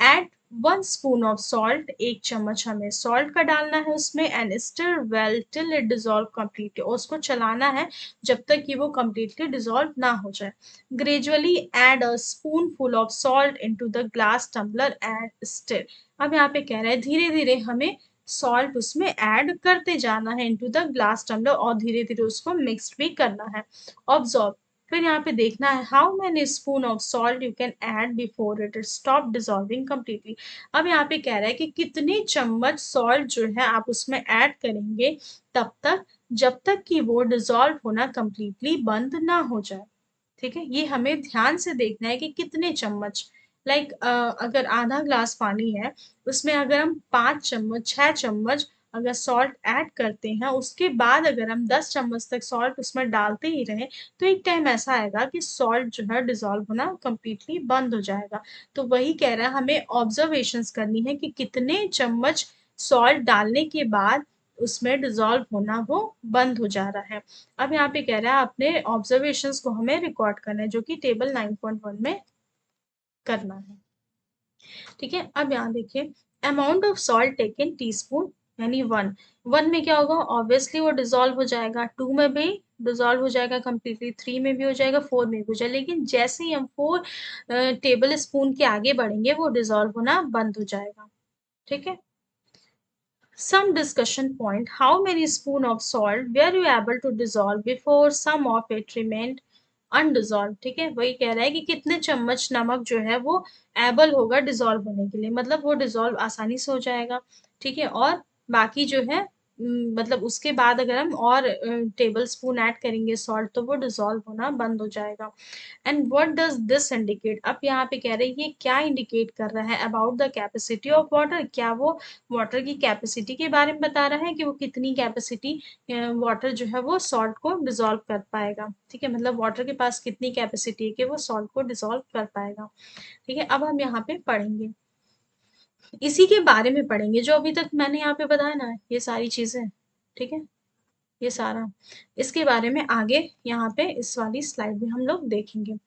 एड 1 स्पून ऑफ सॉल्ट, 1 चम्मच हमें सॉल्ट का डालना है उसमें, and stir well till it dissolve completely, उसको चलाना है जब तक कि वो कम्प्लीटली डिजोल्व ना हो जाए। Gradually add a spoon full of salt into the glass tumbler and stir. अब यहाँ पे कह रहा है धीरे धीरे हमें सॉल्ट उसमें ऐड करते जाना है इनटू द ग्लास टम्बलर, और धीरे धीरे उसको मिक्स भी करना है। ऑब्जर्व, फिर यहाँ पे देखना है how many spoon of salt you can add before it stop dissolving completely. अब यहाँ पे कह रहा है कि कितने चम्मच सॉल्ट जो है आप उसमें ऐड करेंगे तब तक जब तक कि वो डिजॉल्व होना कम्प्लीटली बंद ना हो जाए, ठीक है। ये हमें ध्यान से देखना है कि कितने चम्मच, लाइक अगर आधा ग्लास पानी है उसमें अगर हम 5 चम्मच 6 चम्मच अगर सॉल्ट ऐड करते हैं, उसके बाद अगर हम 10 चम्मच तक सॉल्ट उसमें डालते ही रहें, तो एक टाइम ऐसा आएगा कि सॉल्ट जो है डिजॉल्व होना कंप्लीटली बंद हो जाएगा। तो वही कह रहा है हमें ऑब्जर्वेशंस करनी है कि कितने चम्मच सॉल्ट डालने के बाद उसमें डिजॉल्व होना वो बंद हो जा रहा है। अब यहाँ पे कह रहा है अपने ऑब्जर्वेशंस को हमें रिकॉर्ड करना है, जो कि टेबल 9.1 में करना है, ठीक है। अब यहाँ देखिए, amount of salt taken teaspoon, यानी 1 में क्या होगा, ऑब्वियसली वो डिजोल्व हो जाएगा, 2 में भी डिजोल्व हो जाएगा कंप्लीटली, 3 में भी हो जाएगा, 4 में भी हो जाएगा, लेकिन जैसे ही हम 4 टेबल स्पून के आगे बढ़ेंगे वो डिजोल्व होना बंद हो जाएगा, ठीक है। Some discussion point. How many spoon of salt were you able to dissolve before some of it remained undissolved? ठीक है, वही कह रहा है कि कितने चम्मच नमक जो है वो एबल होगा डिजोल्व होने के लिए, मतलब वो डिजोल्व आसानी से हो जाएगा, ठीक है। और बाकी जो है मतलब उसके बाद अगर हम और टेबल स्पून ऐड करेंगे सॉल्ट, तो वो डिजोल्व होना बंद हो जाएगा। And what does this indicate, अब यहाँ पे कह रहे हैं ये क्या इंडिकेट कर रहा है about the capacity of water, क्या वो वाटर की कैपेसिटी के बारे में बता रहा है कि वो कितनी कैपेसिटी वाटर जो है वो सॉल्ट को डिजोल्व कर पाएगा, ठीक है। मतलब वाटर के पास कितनी कैपेसिटी है कि वो सॉल्ट को डिजोल्व कर पाएगा, ठीक है। अब हम यहाँ पे पढ़ेंगे, इसी के बारे में पढ़ेंगे जो अभी तक मैंने यहाँ पे बताया ना, ये सारी चीजें, ठीक है, ये सारा इसके बारे में आगे यहाँ पे इस वाली स्लाइड में हम लोग देखेंगे।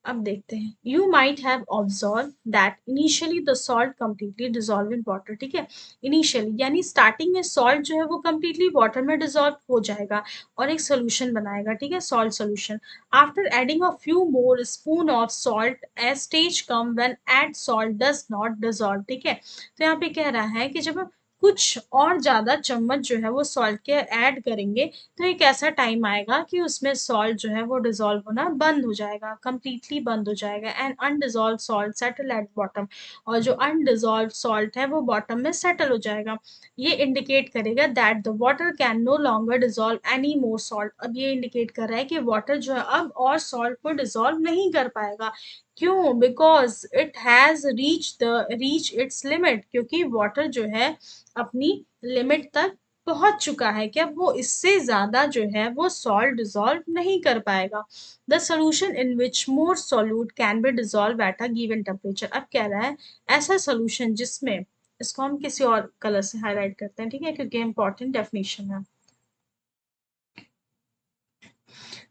अब देखते हैं, you might have observe that initially the salt completely dissolve in water, ठीक है। इनिशियली यानी स्टार्टिंग में सॉल्ट जो है वो कंप्लीटली वाटर में डिजोल्व हो जाएगा और एक सोल्यूशन बनाएगा, ठीक है, salt solution. After adding a few more spoon of salt a stage come when add salt does not dissolve, ठीक है। तो यहाँ पे कह रहा है कि जब हम कुछ और ज्यादा चम्मच जो है वो सॉल्ट के ऐड करेंगे, तो एक ऐसा टाइम आएगा कि उसमें सॉल्ट जो है वो डिजोल्व होना बंद हो जाएगा, कंप्लीटली बंद हो जाएगा, and undissolved salt settle at bottom, और जो अनडिजोल्व सॉल्ट है वो बॉटम में सेटल हो जाएगा। ये इंडिकेट करेगा that the water can no longer dissolve any more salt, अब ये इंडिकेट कर रहा है कि वाटर जो है अब और सॉल्ट को डिजोल्व नहीं कर पाएगा। क्यों? Because it has reach its limit, क्योंकि वाटर जो है अपनी लिमिट तक पहुंच चुका है कि अब वो इससे ज्यादा जो है वो सॉल्ट डिजोल्व नहीं कर पाएगा। The solution in which more solute can be dissolve at a given temperature, अब कह रहा है ऐसा सोल्यूशन जिसमें, इसको हम किसी और कलर से हाईलाइट करते हैं, ठीक है, क्योंकि इंपॉर्टेंट डेफिनेशन है।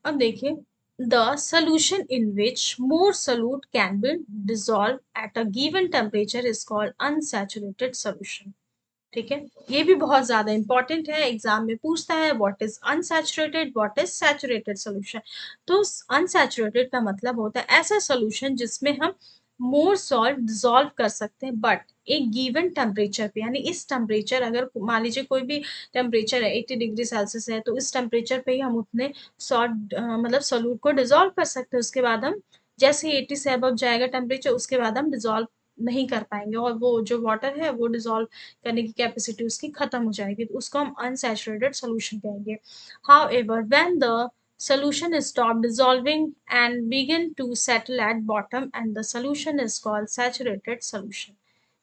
अब देखिए, the solution in which more solute can be dissolve at a given temperature is called unsaturated solution, ठीक है। ये भी बहुत ज्यादा इंपॉर्टेंट है, एग्जाम में पूछता है what is unsaturated, what is saturated solution. तो अनसैचुरेटेड का मतलब होता है ऐसा सोल्यूशन जिसमें हम मोर सॉल्ट डिजोल्व कर सकते हैं, बट एक गिवन टेम्परेचर पे, यानी इस टेम्परेचर, अगर मान लीजिए कोई भी टेम्परेचर है 80 डिग्री सेल्सियस है, तो इस टेम्परेचर पे ही हम उतने सॉल्ट मतलब सोल्यूट को डिजोल्व कर सकते हैं। उसके बाद हम जैसे 80 से अबव जाएगा टेम्परेचर, उसके बाद हम डिजोल्व नहीं कर पाएंगे, और वो जो वाटर है वो डिजोल्व करने की कैपेसिटी उसकी खत्म हो जाएगी, तो उसको हम अनसैचुरेटेड सोल्यूशन कहेंगे। However when the solution is stopped dissolving and begin to settle at bottom, and the solution is called saturated solution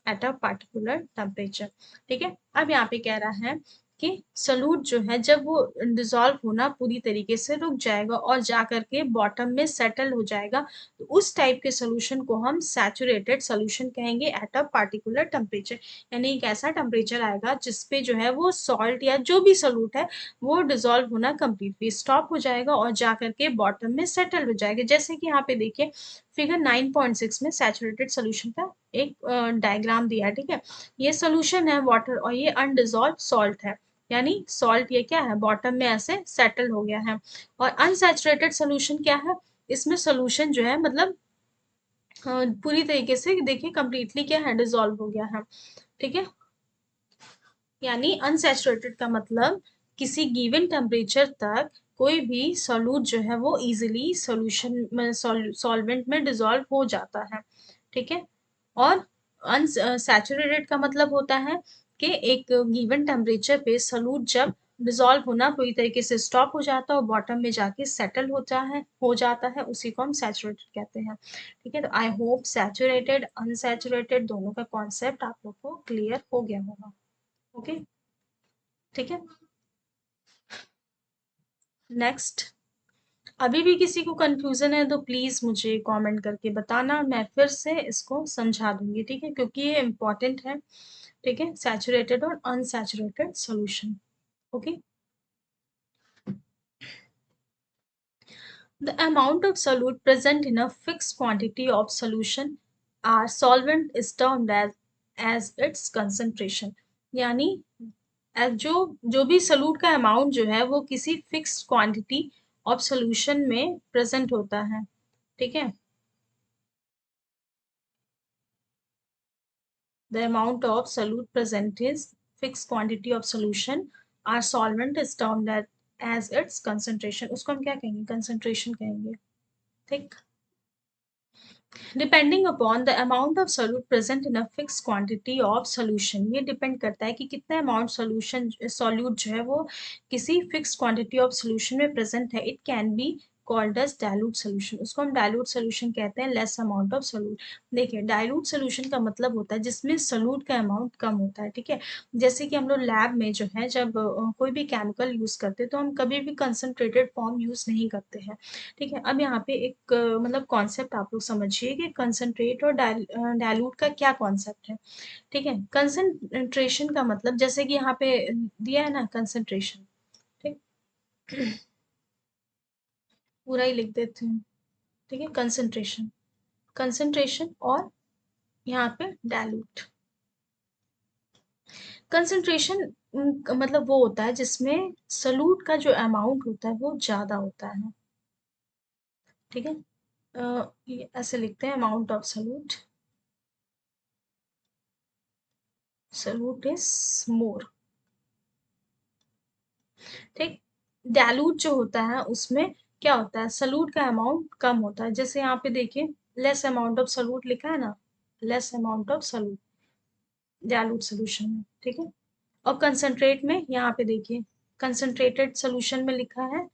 at a particular temperature, ठीक है। अब यहाँ पे कह रहा है कि सॉल्यूट जो है जब वो डिसॉल्व होना पूरी तरीके से रुक जाएगा और जा करके बॉटम में सेटल हो जाएगा, तो उस टाइप के सोल्यूशन को हम सैचुरेटेड सोल्यूशन कहेंगे एट अ पार्टिकुलर टेम्परेचर। यानी एक ऐसा टेम्परेचर आएगा जिसपे जो है वो सॉल्ट या जो भी सॉल्यूट है वो डिसॉल्व होना कंप्लीटली स्टॉप हो जाएगा और जा करके बॉटम में सेटल हो जाएगा। जैसे कि यहाँ पे देखिए फिगर 9.6 में सैचुरेटेड सोल्यूशन का एक डायग्राम दिया है, ठीक है। ये सोल्यूशन है वाटर और ये अनडिसॉल्व सॉल्ट है, यानी सॉल्ट ये क्या है बॉटम में ऐसे सेटल हो गया है। और अनसैचुरेटेड सोल्यूशन क्या है, इसमें सोल्यूशन जो है मतलब पूरी तरीके से देखिए कंप्लीटली क्या है डिसॉल्व हो गया है, ठीक है। यानी अनसैचुरेटेड का मतलब किसी गिवन टेम्परेचर तक कोई भी सॉल्यूट जो है वो इजीली सॉल्यूशन में सॉल्वेंट में डिसॉल्व हो जाता है, ठीक है। और अनसैचुरेटेड का मतलब होता है कि एक गिवन टेम्परेचर पे सॉल्यूट जब डिसॉल्व होना पूरी तरीके से स्टॉप हो जाता है और बॉटम में जाके सेटल हो जाता है उसी को हम सैचुरेटेड कहते हैं, ठीक है। तो आई होप सैचुरेटेड अनसैचुरेटेड दोनों का कॉन्सेप्ट आप लोग को क्लियर हो गया होगा। ओके, ठीक है। नेक्स्ट, अभी भी किसी को कंफ्यूजन है तो प्लीज मुझे कमेंट करके बताना, मैं फिर से इसको समझा दूंगी, ठीक है, क्योंकि ये इम्पोर्टेंट है, ठीक है। सैचुरेटेड और unsaturated solution. Okay, the amount of solute present in a fixed quantity of solution or solvent is termed as its concentration। यानी जो जो भी सॉल्यूट का अमाउंट जो है वो किसी फिक्स्ड क्वांटिटी ऑफ सॉल्यूशन में प्रेजेंट होता है, ठीक है। The amount of solute present is fixed quantity of solution our solvent is termed as its concentration। उसको हम क्या कहेंगे, concentration कहेंगे, ठीक। Depending upon the amount of solute present in a fix quantity of solution, ये depend करता है कि कितना अमाउंट सोल्यूशन सोल्यूट जो है वो किसी फिक्स क्वांटिटी ऑफ सोल्यूशन में प्रेजेंट है। It can be called as dilute solution, उसको हम डाइल्यूट सोल्यूशन कहते हैं, लेस अमाउंट ऑफ सोल्यूट। देखिए डाइल्यूट सोल्यूशन का मतलब होता है जिसमें सोल्यूट का अमाउंट कम होता है, ठीक है। जैसे कि हम लोग लैब में जो है जब कोई भी केमिकल यूज करते हैं तो हम कभी भी कंसंट्रेटेड फॉर्म यूज नहीं करते हैं, ठीक है। अब यहाँ पे एक मतलब कॉन्सेप्ट आप लोग समझिए कि कंसंट्रेट और डाइल्यूट का क्या कॉन्सेप्ट है, ठीक है। कंसंट्रेशन का मतलब जैसे कि यहाँ पे दिया है ना कंसंट्रेशन, ठीक, पूरा ही लिख देते हैं, ठीक है। कंसंट्रेशन, कंसंट्रेशन और यहाँ पे डाइल्यूट। कंसंट्रेशन मतलब वो होता है जिसमें सलूट का जो अमाउंट होता है वो ज्यादा होता है, ठीक है। ये ऐसे लिखते हैं amount of salute, salute is more, ठीक। डाइल्यूट जो होता है उसमें क्या होता है, सलूट का अमाउंट कम होता है। जैसे यहाँ पे देखिए लेस अमाउंट ऑफ सलूट लिखा है ना, less amount of salute dilute solution में, ठीक है। और कंसंट्रेट में यहाँ पे देखिए कंसंट्रेटेड सोल्यूशन में लिखा है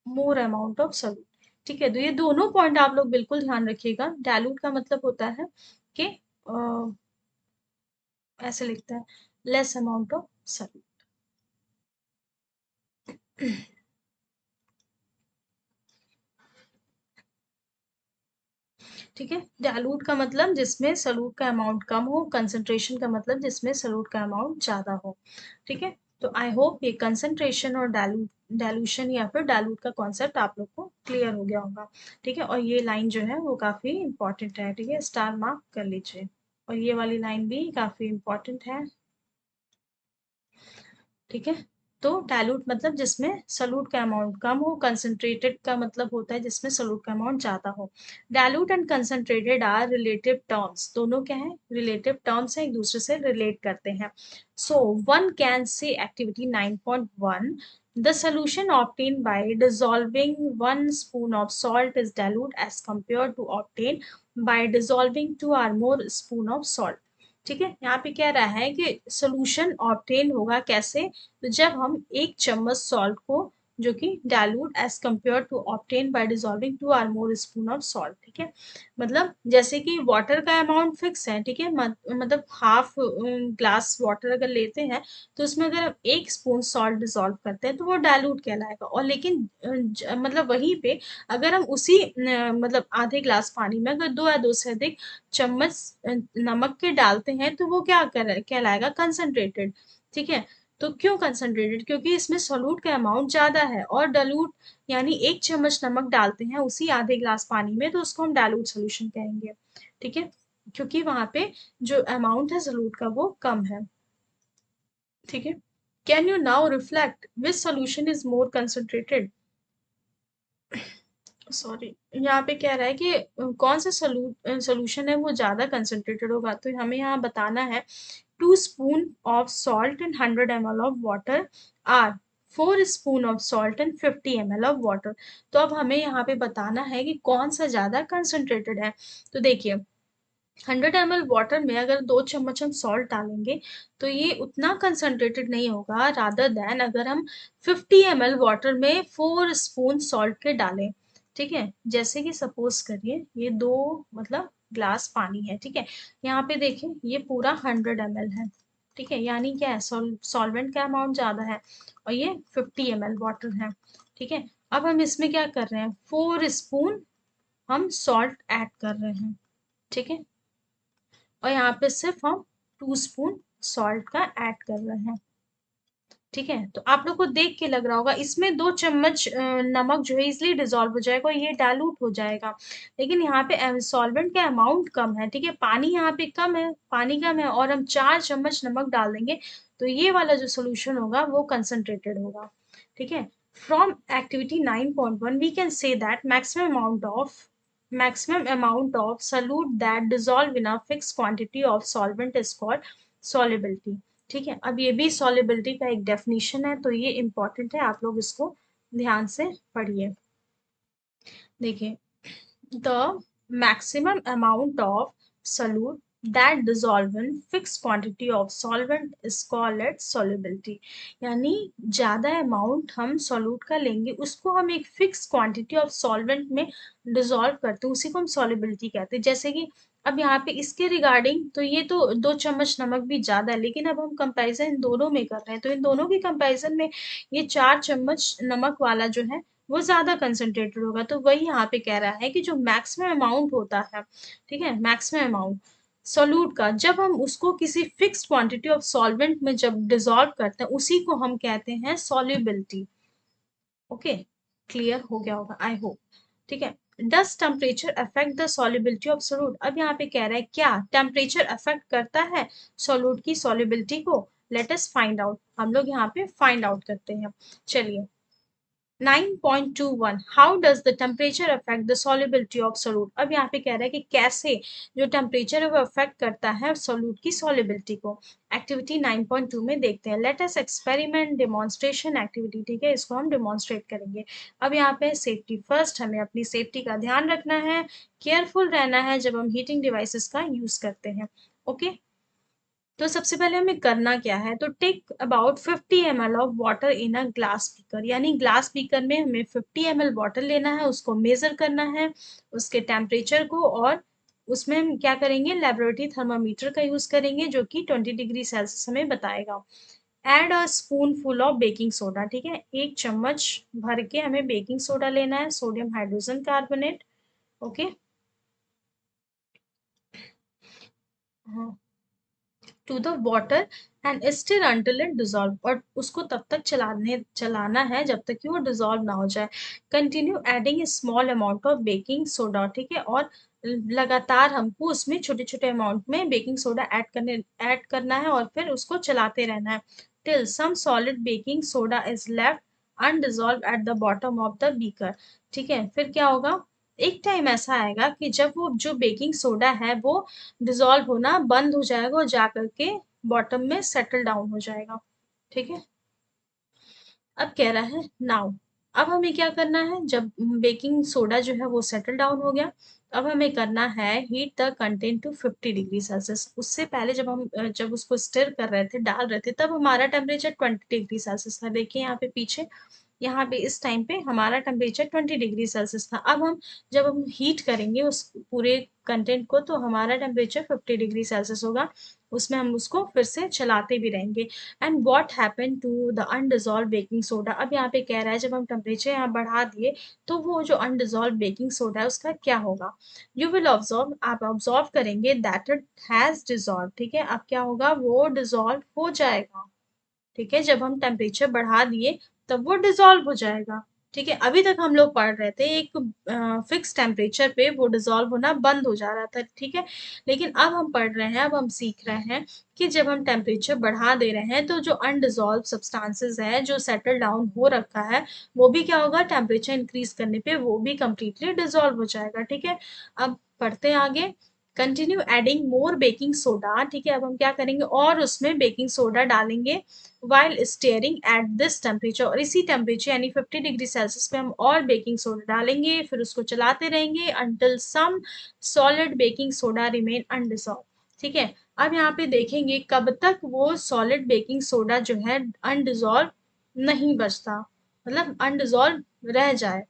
मोर अमाउंट ऑफ सलूट, ठीक है। तो ये दोनों पॉइंट आप लोग बिल्कुल ध्यान रखिएगा। डाइल्यूट का मतलब होता है कि ऐसे लिखता है लेस अमाउंट ऑफ सलूट, ठीक है। डाइल्यूट का मतलब जिसमें सलूट का अमाउंट कम हो, कंसंट्रेशन का मतलब जिसमें सलूट का अमाउंट ज्यादा हो, ठीक है। तो आई होप ये कंसंट्रेशन और डाइल्यूशन या फिर डाइल्यूट का कॉन्सेप्ट आप लोग को क्लियर हो गया होगा, ठीक है। और ये लाइन जो है वो काफी इंपॉर्टेंट है, ठीक है, स्टार मार्क कर लीजिए। और ये वाली लाइन भी काफी इंपॉर्टेंट है, ठीक है। तो डाइल्यूट मतलब जिसमें सलूट का अमाउंट कम हो, कंसंट्रेटेड का मतलब होता है जिसमें सलूट का अमाउंट ज्यादा हो। Dilute and concentrated are relative terms, दोनों क्या है रिलेटिव टर्म्स है, एक दूसरे से रिलेट करते हैं। So one can say activity 9.1, the solution obtained by dissolving 1 spoon of salt is dilute as compared to obtained by dissolving 2 or more spoon of salt, ठीक है। यहाँ पे कह रहा है कि सोल्यूशन ऑब्टेन होगा कैसे, तो जब हम 1 चम्मच सॉल्ट को जो कि dilute as compare to obtain by dissolving 2 और मोर स्पून ऑफ सॉल्ट। ठीक है, मतलब जैसे कि वाटर का अमाउंट फिक्स है, ठीक है, मतलब हाफ ग्लास वाटर अगर लेते हैं तो उसमें अगर हम 1 स्पून सॉल्ट डिसॉल्व करते हैं तो वो डाइल्यूट कहलाएगा। और लेकिन मतलब वहीं पे अगर हम उसी मतलब आधे ग्लास पानी में अगर 2 या 2 से अधिक चम्मच नमक के डालते हैं तो वो क्या कहलाएगा, कंसंट्रेटेड। ठीक है, तो क्यों कंसंट्रेटेड, क्योंकि इसमें सोलूट का अमाउंट ज्यादा है। और डाइल्यूट यानी 1 चम्मच नमक डालते हैं उसी आधे ग्लास पानी में तो उसको हम डाइल्यूट सोल्यूशन कहेंगे। ठीक है, क्योंकि वहां पे जो अमाउंट है सोलूट का वो कम है। ठीक है, can you now reflect which solution is more concentrated. Sorry, यहाँ पे कह रहा है कि कौन सा सोल्यूशन है वो ज्यादा कंसंट्रेटेड होगा, तो हमें यहाँ बताना है 2 spoon of salt in 100 ml of water or 4 spoon of salt in 50 ml of water। तो अब हमें यहाँ पे बताना है कि कौन सा ज्यादा कंसंट्रेटेड है। तो देखिए 100 ml वाटर में अगर 2 चम्मच हम सॉल्ट डालेंगे तो ये उतना कंसंट्रेटेड नहीं होगा रादर देन अगर हम 50 ml वाटर में 4 स्पून सॉल्ट के डालें। ठीक है, जैसे कि सपोज करिए ये 2 मतलब ग्लास पानी है। ठीक है, यहाँ पे देखें ये पूरा 100 ml है। ठीक है, यानी क्या है, सॉल्वेंट का अमाउंट ज्यादा है और ये 50 ml वाटर है। ठीक है, अब हम इसमें क्या कर रहे हैं, 4 स्पून हम सॉल्ट ऐड कर रहे हैं। ठीक है, और यहाँ पे सिर्फ हम 2 स्पून सॉल्ट का ऐड कर रहे हैं। ठीक है, तो आप लोग को देख के लग रहा होगा इसमें 2 चम्मच नमक जो है इजिली डिसॉल्व हो जाएगा और ये डाइल्यूट हो जाएगा। लेकिन यहाँ पे सॉल्वेंट का अमाउंट कम है। ठीक है, पानी यहाँ पे कम है, पानी कम है और हम 4 चम्मच नमक डाल देंगे तो ये वाला जो सोल्यूशन होगा वो कंसंट्रेटेड होगा। ठीक है, from activity 9.1 we can say that maximum amount of solute that dissolve in a fixed quantity of solvent is called solubility। ठीक है, अब ये भी सॉलिबिलिटी का एक डेफिनेशन है तो ये इंपॉर्टेंट है, आप लोग इसको ध्यान से पढ़िए। देखिए, the maximum amount of solute that dissolve in fixed quantity of solvent is called its solubility। यानी ज्यादा अमाउंट हम सॉल्यूट का लेंगे उसको हम एक फिक्स क्वांटिटी ऑफ सॉल्वेंट में डिसॉल्व करते हैं, उसी को हम सॉल्युबिलिटी कहते हैं। जैसे कि अब यहाँ पे इसके रिगार्डिंग तो ये तो 2 चम्मच नमक भी ज्यादा है, लेकिन अब हम कंपैरिजन इन दोनों में कर रहे हैं तो इन दोनों की कंपैरिजन में ये 4 चम्मच नमक वाला जो है वो ज्यादा कंसंट्रेटेड होगा। तो वही यहाँ पे कह रहा है कि जो मैक्सिमम अमाउंट होता है, ठीक है, मैक्सिमम अमाउंट सोल्यूट का जब हम उसको किसी फिक्स क्वांटिटी ऑफ सॉल्वेंट में जब डिसॉल्व करते हैं उसी को हम कहते हैं सॉल्युबिलिटी। ओके, क्लियर हो गया होगा आई होप। ठीक है, does temperature affect the solubility of solute. अब यहाँ पे कह रहा है क्या टेम्परेचर अफेक्ट करता है सोल्यूट की सॉल्युबिलिटी को। लेट अस फाइंड आउट, हम लोग यहाँ पे फाइंड आउट करते हैं। चलिए 9.21 how does the temperature affect the solubility of solute. अब यहाँ पे कह रहा है कि कैसे जो टेम्परेचर है वो अफेक्ट करता है सोल्यूट की सॉल्युबिलिटी को। एक्टिविटी 9.2 में देखते हैं, let us experiment demonstration activity. ठीक है, इसको हम डेमोन्स्ट्रेट करेंगे। अब यहाँ पे सेफ्टी फर्स्ट, हमें अपनी सेफ्टी का ध्यान रखना है, केयरफुल रहना है जब हम हीटिंग डिवाइसेस का यूज करते हैं। ओके, तो सबसे पहले हमें करना क्या है, तो take about 50 ml of water in a glass beaker. यानी ग्लास बीकर में हमें 50 ml वाटर लेना है, उसको मेजर करना है उसके टेम्परेचर को, और उसमें हम क्या करेंगे, लेबोरेटरी थर्मामीटर का यूज करेंगे जो कि 20 डिग्री सेल्सियस हमें बताएगा। Add a spoon full of baking soda. ठीक है, 1 चम्मच भर के हमें बेकिंग सोडा लेना है, सोडियम हाइड्रोजन कार्बोनेट। ओके, हाँ, to the water and stir until it dissolve. और उसको तब तक चलाना है जब तक कि वो डिजॉल्व ना हो जाए। Continue adding small amount of baking soda. ठीक है, और लगातार हमको उसमें छोटे छोटे अमाउंट में बेकिंग सोडा ऐड करना है और फिर उसको चलाते रहना है till some solid baking soda is left undissolved at the bottom of the beaker. ठीक है, फिर क्या होगा, एक टाइम ऐसा आएगा कि जब वो जो बेकिंग सोडा है वो डिसॉल्व होना बंद हो जाएगा और जा करके बॉटम में सेटल डाउन हो जाएगा। ठीक है, अब कह रहा है नाउ, अब हमें क्या करना है, जब बेकिंग सोडा जो है वो सेटल डाउन हो गया, अब हमें करना है heat the content to 50 degree Celsius. उससे पहले जब हम जब उसको स्टिर कर रहे थे, डाल रहे थे, तब हमारा टेम्परेचर 20 डिग्री सेल्सियस था। देखिए यहाँ पे पीछे यहाँ पे इस टाइम पे हमारा टेम्परेचर 20 डिग्री सेल्सियस था। अब हम जब हम हीट करेंगे उस पूरे कंटेंट को तो हमारा टेम्परेचर 50 डिग्री सेल्सियस होगा। उसमें हम उसको फिर से चलाते भी रहेंगे। And what happen to the undissolved baking soda, अब यहाँ पे कह रहा है जब हम टेम्परेचर यहाँ बढ़ा दिए तो वो जो अनडिजॉल्व बेकिंग सोडा है उसका क्या होगा। यू विल ऑब्जर्व, आप ऑब्जर्व करेंगे दैट इट हैज डिजॉल्व, ठीक है। अब क्या होगा, वो डिजॉल्व हो जाएगा, ठीक है। जब हम टेम्परेचर बढ़ा दिए तब वो डिसॉल्व हो जाएगा, ठीक है। अभी तक हम लोग पढ़ रहे थे एक फिक्स टेम्परेचर पे वो डिसॉल्व होना बंद हो जा रहा था, ठीक है। लेकिन अब हम पढ़ रहे हैं, अब हम सीख रहे हैं कि जब हम टेम्परेचर बढ़ा दे रहे हैं तो जो अनडिसॉल्व सब्सटेंसेस है जो सेटल डाउन हो रखा है वो भी क्या होगा, टेम्परेचर इंक्रीज करने पे वो भी कंप्लीटली डिसॉल्व हो जाएगा, ठीक है। अब पढ़ते हैं आगे। Continue adding more baking soda, ठीक है। अब हम क्या करेंगे और उसमें बेकिंग सोडा डालेंगे while staring at this temperature, और इसी टेम्परेचर यानी 50 डिग्री सेल्सियस पे हम और बेकिंग सोडा डालेंगे, फिर उसको चलाते रहेंगे until some solid baking soda remain undissolved, ठीक है। अब यहाँ पे देखेंगे कब तक वो सॉलिड बेकिंग सोडा जो है अनडिसॉल्व नहीं बचता, मतलब अनडिसॉल्व रह जाए,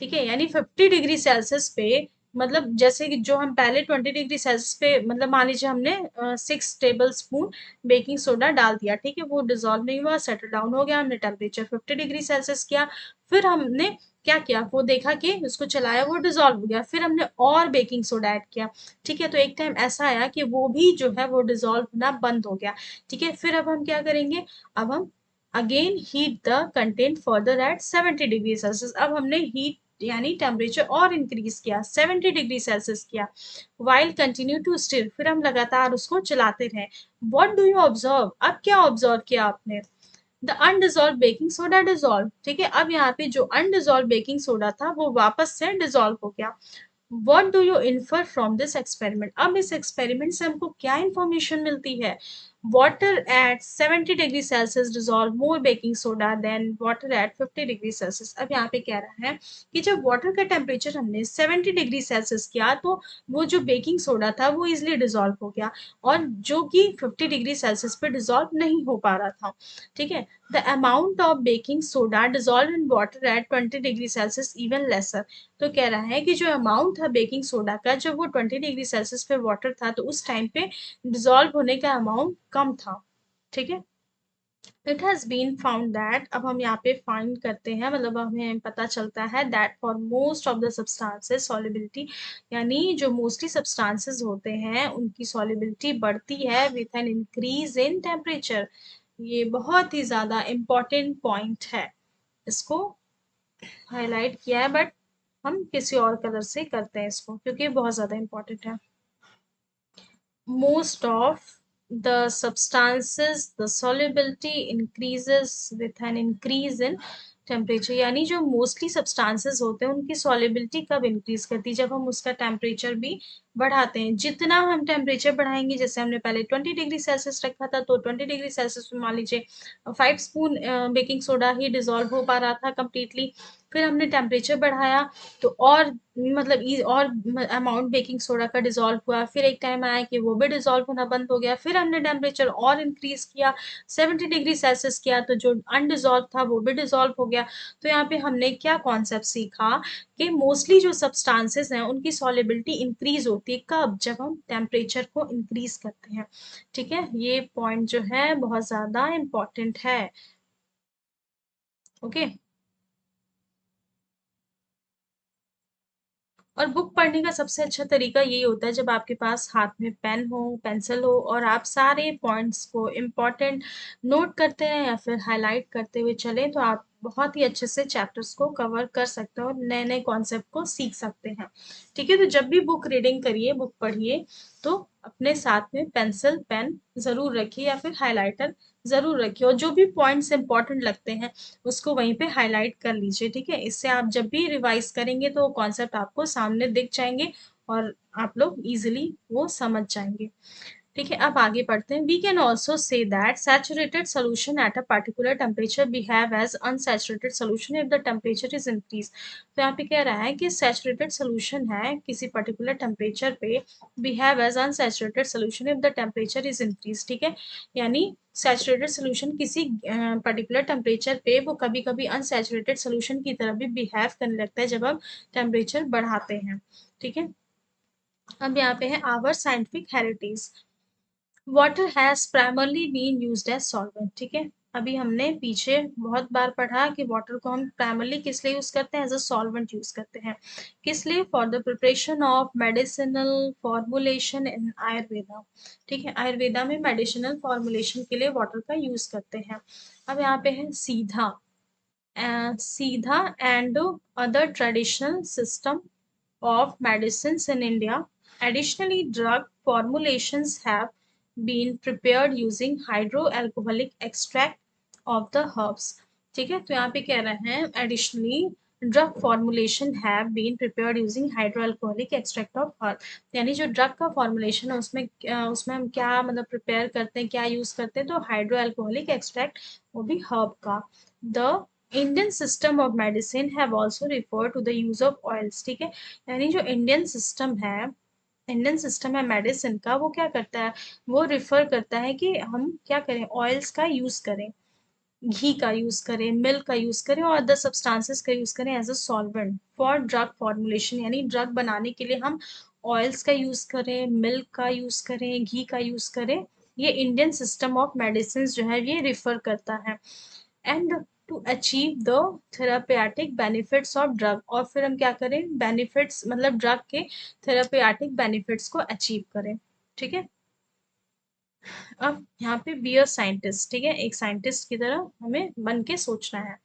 ठीक है। यानी 50 डिग्री सेल्सियस पे, मतलब जैसे कि जो हम पहले 20 डिग्री सेल्सियस पे, मतलब मान लीजिए हमने 6 टेबल स्पून बेकिंग सोडा डाल दिया, ठीक है। वो डिजोल्व नहीं हुआ, सेटल डाउन हो गया, हमने टेम्परेचर 50 डिग्री सेल्सियस किया, फिर हमने क्या किया, वो देखा कि उसको चलाया, वो डिजोल्व हो गया, फिर हमने और बेकिंग सोडा ऐड किया, ठीक है। तो एक टाइम ऐसा आया कि वो भी जो है वो डिजोल्व होना बंद हो गया, ठीक है। फिर अब हम क्या करेंगे, अब हम again heat the content further at 70 degree Celsius, अब हमने हीट यानी टेम्परेचर और इंक्रीज किया, 70 डिग्री सेल्सियस किया, वाइल कंटिन्यू टू स्टिर, फिर हम लगातार उसको चलाते रहे। व्हाट डू यू ऑब्जर्व, अब क्या ऑब्जर्व किया आपने, the undissolved baking soda dissolve, ठीक है। अब यहाँ पे जो अनडिजॉल्व बेकिंग सोडा था वो वापस से डिजॉल्व हो गया। What do you infer from this experiment, अब इस एक्सपेरिमेंट से हमको क्या इंफॉर्मेशन मिलती है, water at 70 degree Celsius dissolve more baking soda than water at 50 degree Celsius. अब यहाँ पे कह रहा है कि जब वाटर का टेम्परेचर हमने 70 डिग्री सेल्सियस किया तो वो जो बेकिंग सोडा था वो इजिली डिजोल्व हो गया, और जो कि 50 डिग्री सेल्सियस पे डिजोल्व नहीं हो पा रहा था, ठीक है। The amount of baking soda dissolve in water at 20 degree Celsius even laser, तो कह रहा है कि जो अमाउंट था बेकिंग सोडा का जब वो 20 डिग्री सेल्सियस पे वाटर था तो उस टाइम पे डिजोल्व होने का अमाउंट कम था, ठीक है। It has been found that, अब हम यहाँ पे फाइंड करते हैं, मतलब हमें पता चलता है that for most of the substances solubility, यानी जो मोस्टली सब्सटेंसेस होते हैं उनकी सॉल्युबिलिटी बढ़ती है with an increase in temperature. ये बहुत ही ज्यादा इम्पोर्टेंट पॉइंट है, इसको हाईलाइट किया है, बट हम किसी और कलर से करते हैं इसको क्योंकि बहुत ज्यादा इम्पोर्टेंट है। most of the substances the solubility increases with an increase in temperature, यानी जो मोस्टली सब्सटेंसेस होते हैं उनकी सॉल्युबिलिटी कब इंक्रीज करती है, जब हम उसका टेम्परेचर भी बढ़ाते हैं। जितना हम टेम्परेचर बढ़ाएंगे, जैसे हमने पहले 20 डिग्री सेल्सियस रखा था तो 20 डिग्री सेल्सियस में मान लीजिए 5 स्पून बेकिंग सोडा ही डिजोल्व हो पा रहा था कम्प्लीटली, फिर हमने टेम्परेचर बढ़ाया तो और मतलब और अमाउंट बेकिंग सोडा का डिजोल्व हुआ, फिर एक टाइम आया कि वो भी डिजोल्व होना बंद हो गया, फिर हमने टेम्परेचर और इंक्रीज किया 70 डिग्री सेल्सियस किया तो जो अनडिजोल्व था वो भी डिजोल्व हो गया। तो यहाँ पे हमने क्या कॉन्सेप्ट सीखा कि मोस्टली जो सब्सटेंसेस हैं उनकी सॉल्युबिलिटी इंक्रीज होती है कब, जब हम टेम्परेचर को इंक्रीज करते हैं, ठीक है। ये पॉइंट जो है बहुत ज्यादा इम्पोर्टेंट है, ओके। और बुक पढ़ने का सबसे अच्छा तरीका यही होता है जब आपके पास हाथ में पेन हो, पेंसिल हो और आप सारे पॉइंट्स को इम्पोर्टेंट नोट करते हैं या फिर हाईलाइट करते हुए चलें तो आप बहुत ही अच्छे से चैप्टर्स को कवर कर सकते हो और नए नए कॉन्सेप्ट को सीख सकते हैं, ठीक है। तो जब भी बुक रीडिंग करिए, बुक पढ़िए तो अपने साथ में पेंसिल पेन जरूर रखिए या फिर हाइलाइटर जरूर रखिए, और जो भी पॉइंट्स इंपॉर्टेंट लगते हैं उसको वहीं पे हाईलाइट कर लीजिए, ठीक है। इससे आप जब भी रिवाइज करेंगे तो कॉन्सेप्ट आपको सामने दिख जाएंगे और आप लोग इजीली वो समझ जाएंगे, ठीक है, अब आगे पढ़ते हैं। We can also say that saturated solution at a particular temperature behave as unsaturated solution if the temperature is increase. तो यहाँ पे कह रहा है कि सैचुरेटेड सोल्यूशन है किसी पर्टिकुलर टेम्परेचर पे, behave as unsaturated solution if the temperature is increase. ठीक है, यानी सैचुरेटेड सोल्यूशन किसी पर्टिकुलर टेम्परेचर पे वो कभी कभी अनसैचुरेटेड सोल्यूशन की तरह भी बिहेव करने लगता है जब हम टेम्परेचर बढ़ाते हैं। ठीक है, अब यहाँ पे है our scientific heritage. Water has primarily been used as solvent. ठीक है, अभी हमने पीछे बहुत बार पढ़ा कि वाटर को हम प्राइमरली किस लिए यूज करते हैं, एज अ सॉल्वेंट यूज करते हैं। किस लिए? For the preparation of medicinal formulation in Ayurveda. ठीक है, आयुर्वेदा में मेडिसिनल फॉर्मुलेशन के लिए वाटर का यूज करते हैं। अब यहाँ पे है सीधा, सीधा and other traditional system of medicines in India. Additionally, drug formulations have been prepared using hydroalcoholic extract of the herbs. ठीक है, तो यहाँ पे कह रहे हैं additionally drug formulation have been prepared using hydroalcoholic extract of herb। यानी जो ड्रग का फॉर्मुलेशन है उसमें हम क्या मतलब प्रिपेयर करते हैं, क्या यूज करते हैं, तो हाइड्रोअल्कोहलिक एक्सट्रैक्ट, वो भी हर्ब का। The Indian system of medicine have also refer to the use of oils. ठीक है, यानी जो इंडियन सिस्टम है मेडिसिन का, वो क्या करता है, वो रिफर करता है कि हम क्या करें, ऑयल्स का यूज करें, घी का यूज करें, मिल्क का यूज करें और अदर सब्सटेंसेस का यूज करें as a solvent for drug formulation. यानी ड्रग बनाने के लिए हम ऑयल्स का यूज करें, मिल्क का यूज करें, घी का यूज करें। ये इंडियन सिस्टम ऑफ मेडिसिन जो है ये रिफर करता है। And to achieve the therapeutic benefits of drug, और फिर हम क्या करें, बेनिफिट्स मतलब ड्रग के थेरापेटिक बेनिफिट्स को अचीव करें। ठीक है, अब यहाँ पे बी अ साइंटिस्ट। ठीक है, एक साइंटिस्ट की तरह हमें बन के सोचना है।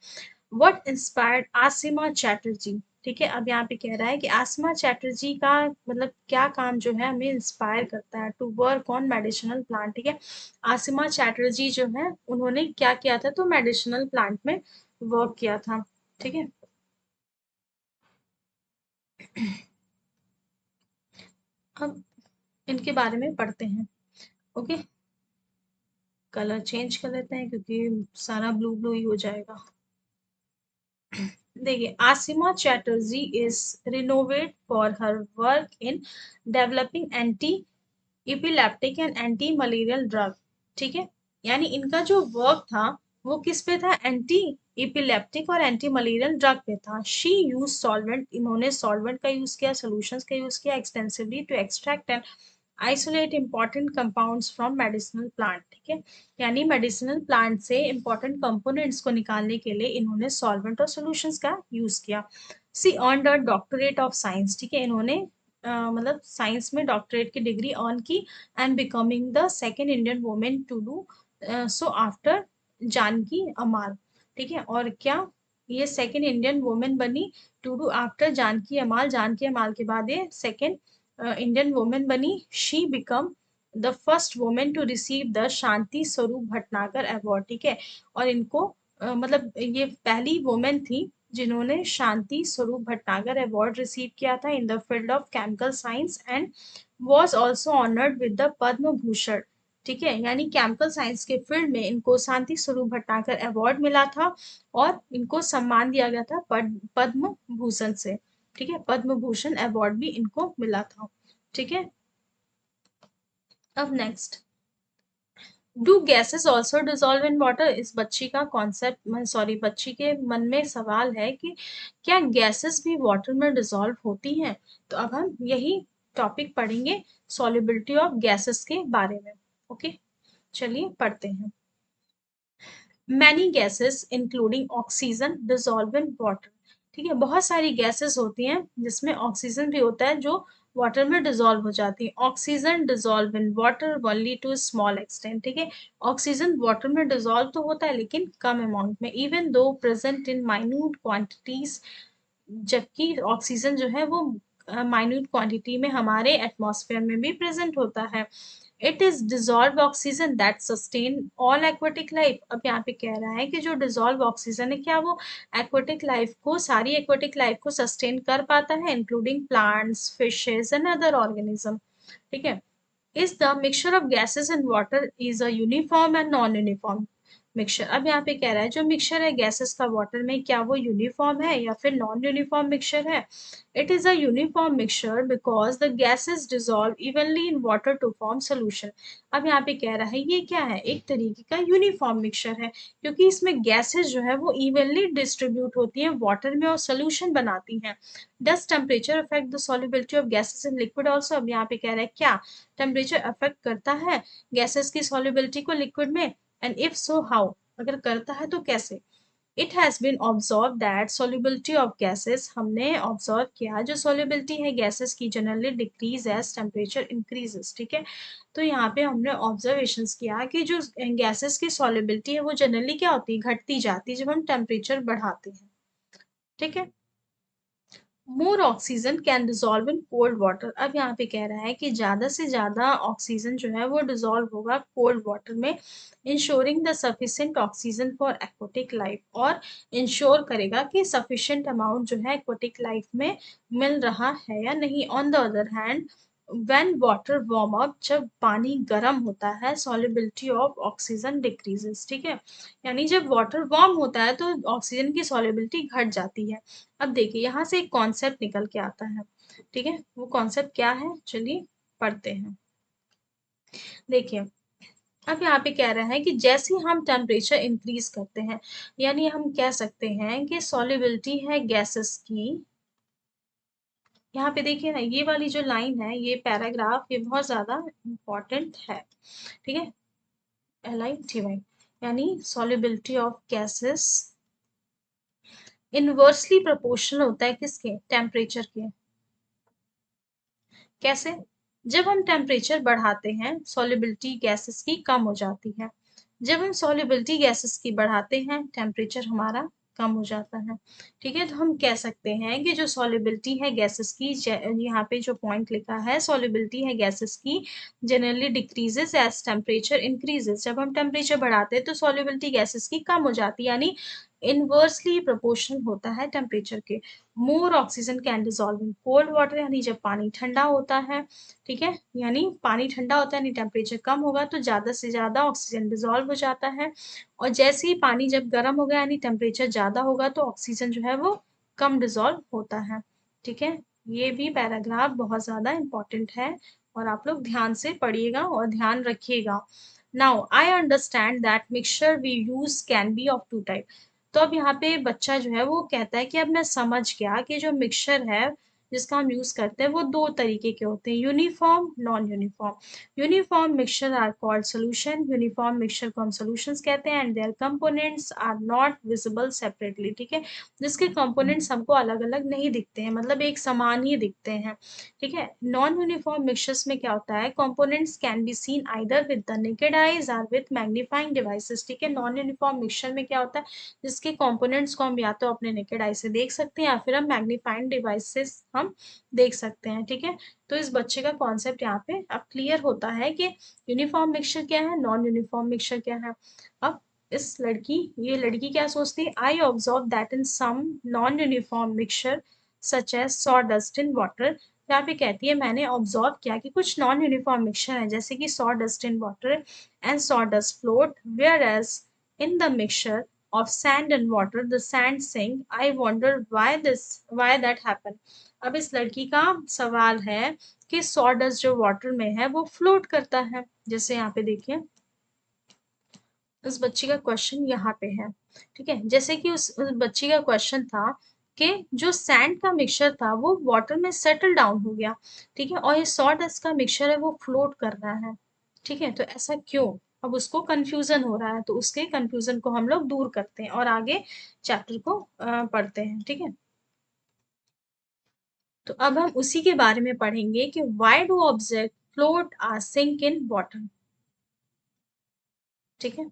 What inspired Asima Chatterjee. ठीक है, अब यहाँ पे कह रहा है कि आसिमा चैटर्जी का मतलब क्या काम जो है हमें इंस्पायर करता है to work on medicinal plant. ठीक है, आसिमा चैटर्जी जो है उन्होंने क्या किया था, तो मेडिसिनल प्लांट में वर्क किया था। ठीक है, अब इनके बारे में पढ़ते हैं। ओके, कलर चेंज कर लेते हैं क्योंकि सारा ब्लू ब्लू ही हो जाएगा। देखिए, Asima Chatterjee is renovate for her work in developing anti epileptic and anti malarial drug. ठीक है, यानी इनका जो वर्क था वो किस पे था, एंटी इपिलेप्टिक और एंटी मलेरियल ड्रग पे था। शी यूज सॉल्वेंट, इन्होंने सॉल्वेंट का यूज किया, सोल्यूशंस का यूज किया extensively to extract and isolate important compounds from medicinal plant. ठीक है, यानी मेडिसिनल प्लांट से इंपॉर्टेंट कंपोनेंट्स को निकालने के लिए इन्होंने सॉल्वेंट और सॉल्यूशंस का यूज किया। She earned a doctorate of science. ठीक है, इन्होंने मतलब साइंस में डॉक्टरेट की डिग्री अर्न की and becoming the second Indian women to do so after Janaki Ammal. ठीक है, और क्या, ये सेकेंड इंडियन वुमेन बनी to do after Janaki Ammal, Janaki Ammal के बाद ये सेकेंड इंडियन वुमेन बनी। She become the first women to receive the Shanti Swarup Bhatnagar award. ठीक है, और इनको मतलब ये पहली वुमेन थी जिन्होंने शांति स्वरूप भटनागर अवार्ड रिसीव किया था in the field of chemical science and was also honoured with the Padma Bhushan. ठीक है, यानी केमिकल साइंस के फील्ड में इनको शांति स्वरूप भटनागर अवार्ड मिला था और इनको सम्मान दिया गया था पद्म भूषण से। ठीक है, पद्म भूषण अवार्ड भी इनको मिला था। ठीक है, अब next, do gases also dissolve in water. इस बच्ची का कॉन्सेप्ट, सॉरी बच्ची के मन में सवाल है कि क्या गैसेस भी वाटर में डिजोल्व होती हैं। तो अब हम यही टॉपिक पढ़ेंगे, सॉल्युबिलिटी ऑफ गैसेस के बारे में। ओके, चलिए पढ़ते हैं। Many gases including oxygen dissolve in water. ठीक है, बहुत सारी गैसेस होती हैं जिसमें ऑक्सीजन भी होता है जो वाटर में डिजोल्व हो जाती है। Oxygen dissolve in water only to small extent. ठीक है, ऑक्सीजन वाटर में डिजोल्व तो होता है लेकिन कम अमाउंट में, even though present in minute quantities, जबकि ऑक्सीजन जो है वो माइन्यूट क्वांटिटी में हमारे एटमॉस्फेयर में भी प्रेजेंट होता है। It is dissolve oxygen that sustain all aquatic life. अब यहाँ पे कह रहा है कि जो डिजॉल्व ऑक्सीजन है क्या वो एक्वेटिक लाइफ को, सारी एक्वेटिक लाइफ को सस्टेन कर पाता है, including plants, fishes and other organism. ठीक है, is the mixture of gases and water is a uniform and non uniform mixture. अब यहाँ पे कह रहा है जो मिक्सचर है गैसेस का वाटर में, क्या वो यूनिफॉर्म है या फिर नॉन यूनिफॉर्म मिक्सचर है। It is a uniform mixture because the gases dissolve evenly in water to form solution. अब यहाँ पे कह रहा है ये क्या है, एक तरीके का यूनिफॉर्म मिक्सचर है, क्योंकि इसमें गैसेस जो है वो इवनली डिस्ट्रीब्यूट होती हैं वाटर में और सोल्यूशन बनाती हैं। Does temperature affect the solubility of gases in liquid also. अब यहाँ पे कह रहा है क्या टेम्परेचर अफेक्ट करता है गैसेस की सॉल्युबिलिटी को लिक्विड में, एंड इफ सो हाउ, अगर करता है तो कैसे। It has been observe that solubility of gases, हमने ऑब्जर्व किया जो सॉल्युबिलिटी है गैसेस की generally decrease as temperature increases. ठीक है, तो यहाँ पे हमने ऑब्जर्वेशंस किया कि जो गैसेस की सॉल्युबिलिटी है वो जनरली क्या होती है, घटती जाती है जब हम टेम्परेचर बढ़ाते हैं। ठीक है, मोर oxygen can dissolve in cold water. अब यहाँ पे कह रहा है कि ज़्यादा से ज़्यादा ऑक्सीजन जो है वो डिजॉल्व होगा कोल्ड वाटर में, ensuring the sufficient oxygen for aquatic life, और इंश्योर करेगा कि सफिशिएंट अमाउंट जो है एक्वाटिक लाइफ में मिल रहा है या नहीं। On the other hand when water warm up, जब पानी गर्म होता है सॉल्युबिलिटी ऑफ ऑक्सीजन डिक्रीजेस। ठीक है, यानी जब वाटर वार्म होता है तो ऑक्सीजन की सॉल्युबिलिटी घट जाती है। अब देखिए यहाँ से एक कॉन्सेप्ट निकल के आता है। ठीक है, वो कॉन्सेप्ट क्या है, चलिए पढ़ते हैं। देखिए, अब यहाँ पे कह रहा है कि जैसे हम टेम्परेचर इंक्रीज करते हैं, यानी हम कह सकते हैं कि सॉल्युबिलिटी है गैसेस की। यहाँ पे देखिए ना, ये वाली जो लाइन है, ये पैराग्राफ, ये बहुत ज्यादा इम्पोर्टेंट है। ठीक है, LI TY, यानी solubility of gases inversely proportional होता है किसके, टेम्परेचर के। कैसे, जब हम टेम्परेचर बढ़ाते हैं सॉल्युबिलिटी गैसेस की कम हो जाती है, जब हम सॉल्युबिलिटी गैसेस की बढ़ाते हैं टेम्परेचर हमारा कम हो जाता है। ठीक है, तो हम कह सकते हैं कि जो सॉल्युबिलिटी है गैसेस की, यहाँ पे जो पॉइंट लिखा है सॉल्युबिलिटी है गैसेस की generally decreases as temperature increases. जब हम टेम्परेचर बढ़ाते हैं तो सॉल्युबिलिटी गैसेस की कम हो जाती है, यानी इनवर्सली प्रोपोर्शनल होता है टेम्परेचर के। मोर oxygen can dissolve in cold water, यानी जब पानी ठंडा होता है, ठीक है, यानी पानी ठंडा होता है यानी टेम्परेचर कम होगा तो ज़्यादा से ज़्यादा ऑक्सीजन डिजॉल्व हो जाता है। और जैसे ही पानी जब गर्म होगा यानी टेम्परेचर ज़्यादा होगा तो ऑक्सीजन जो है वो कम डिजॉल्व होता है। ठीक है, ये भी पैराग्राफ बहुत ज़्यादा इम्पोर्टेंट है और आप लोग ध्यान से पढ़िएगा और ध्यान रखिएगा। Now I understand that mixture we use can be of two type. तो अब यहाँ पे बच्चा जो है वो कहता है कि अब मैं समझ गया कि जो मिक्सचर है जिसका हम यूज करते हैं वो दो तरीके के होते हैं, uniform non uniform. Uniform mixture are called solution, uniform mixture को हम सॉल्यूशंस कहते हैं, and their components are not visible separately. ठीक है, जिसके कंपोनेंट्स हमको अलग अलग नहीं दिखते हैं, मतलब एक समान ही दिखते हैं। ठीक है, नॉन यूनिफॉर्म मिक्सचर्स में क्या होता है, components can be seen either with the naked eyes और विद मैग्नीफाइंग डिवाइसेस। ठीक है, नॉन यूनिफॉर्म मिक्सचर में क्या होता है, जिसके कंपोनेंट्स को हम या तो अपने नेकेड आई से देख सकते हैं या फिर हम मैग्नीफाइंग डिवाइस से हम देख सकते हैं। ठीक है, तो इस बच्चे का कॉन्सेप्ट यहाँ पे अब क्लियर होता है कि यूनिफॉर्म मिक्सचर क्या है, नॉन यूनिफॉर्म मिक्सचर क्या है। अब ये लड़की क्या सोचती है, I observe that in some non uniform mixture such as sawdust in water. यहाँ पे कहती है मैंने ऑब्जर्व किया कि कुछ नॉन यूनिफॉर्म मिक्सचर है जैसे कि sawdust in water and sawdust float, whereas in the mixture of sand and water the sand sink. I wonder why that happened. अब इस लड़की का सवाल है कि सॉडस्ट जो वाटर में है वो फ्लोट करता है, जैसे यहाँ पे देखिए उस बच्ची का क्वेश्चन यहाँ पे है। ठीक है, जैसे कि उस बच्ची का क्वेश्चन था कि जो सैंड का मिक्सचर था वो वाटर में सेटल डाउन हो गया। ठीक है, और ये सॉडस्ट का मिक्सचर है वो फ्लोट कर रहा है। ठीक है, तो ऐसा क्यों, अब उसको कंफ्यूजन हो रहा है, तो उसके कंफ्यूजन को हम लोग दूर करते हैं और आगे चैप्टर को पढ़ते हैं। ठीक है, तो अब हम उसी के बारे में पढ़ेंगे कि why do object float or sink in water. ठीक है,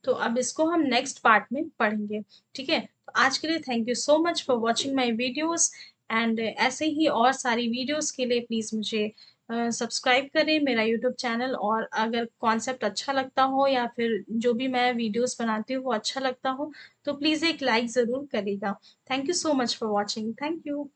तो अब इसको हम नेक्स्ट पार्ट में पढ़ेंगे। ठीक है, तो आज के लिए thank you so much for watching my videos, and ऐसे ही और सारी वीडियोस के लिए प्लीज़ मुझे सब्सक्राइब करें मेरा यूट्यूब चैनल, और अगर कॉन्सेप्ट अच्छा लगता हो या फिर जो भी मैं वीडियोस बनाती हूँ वो अच्छा लगता हो तो प्लीज़ एक लाइक ज़रूर करिएगा। Thank you so much for watching, thank you.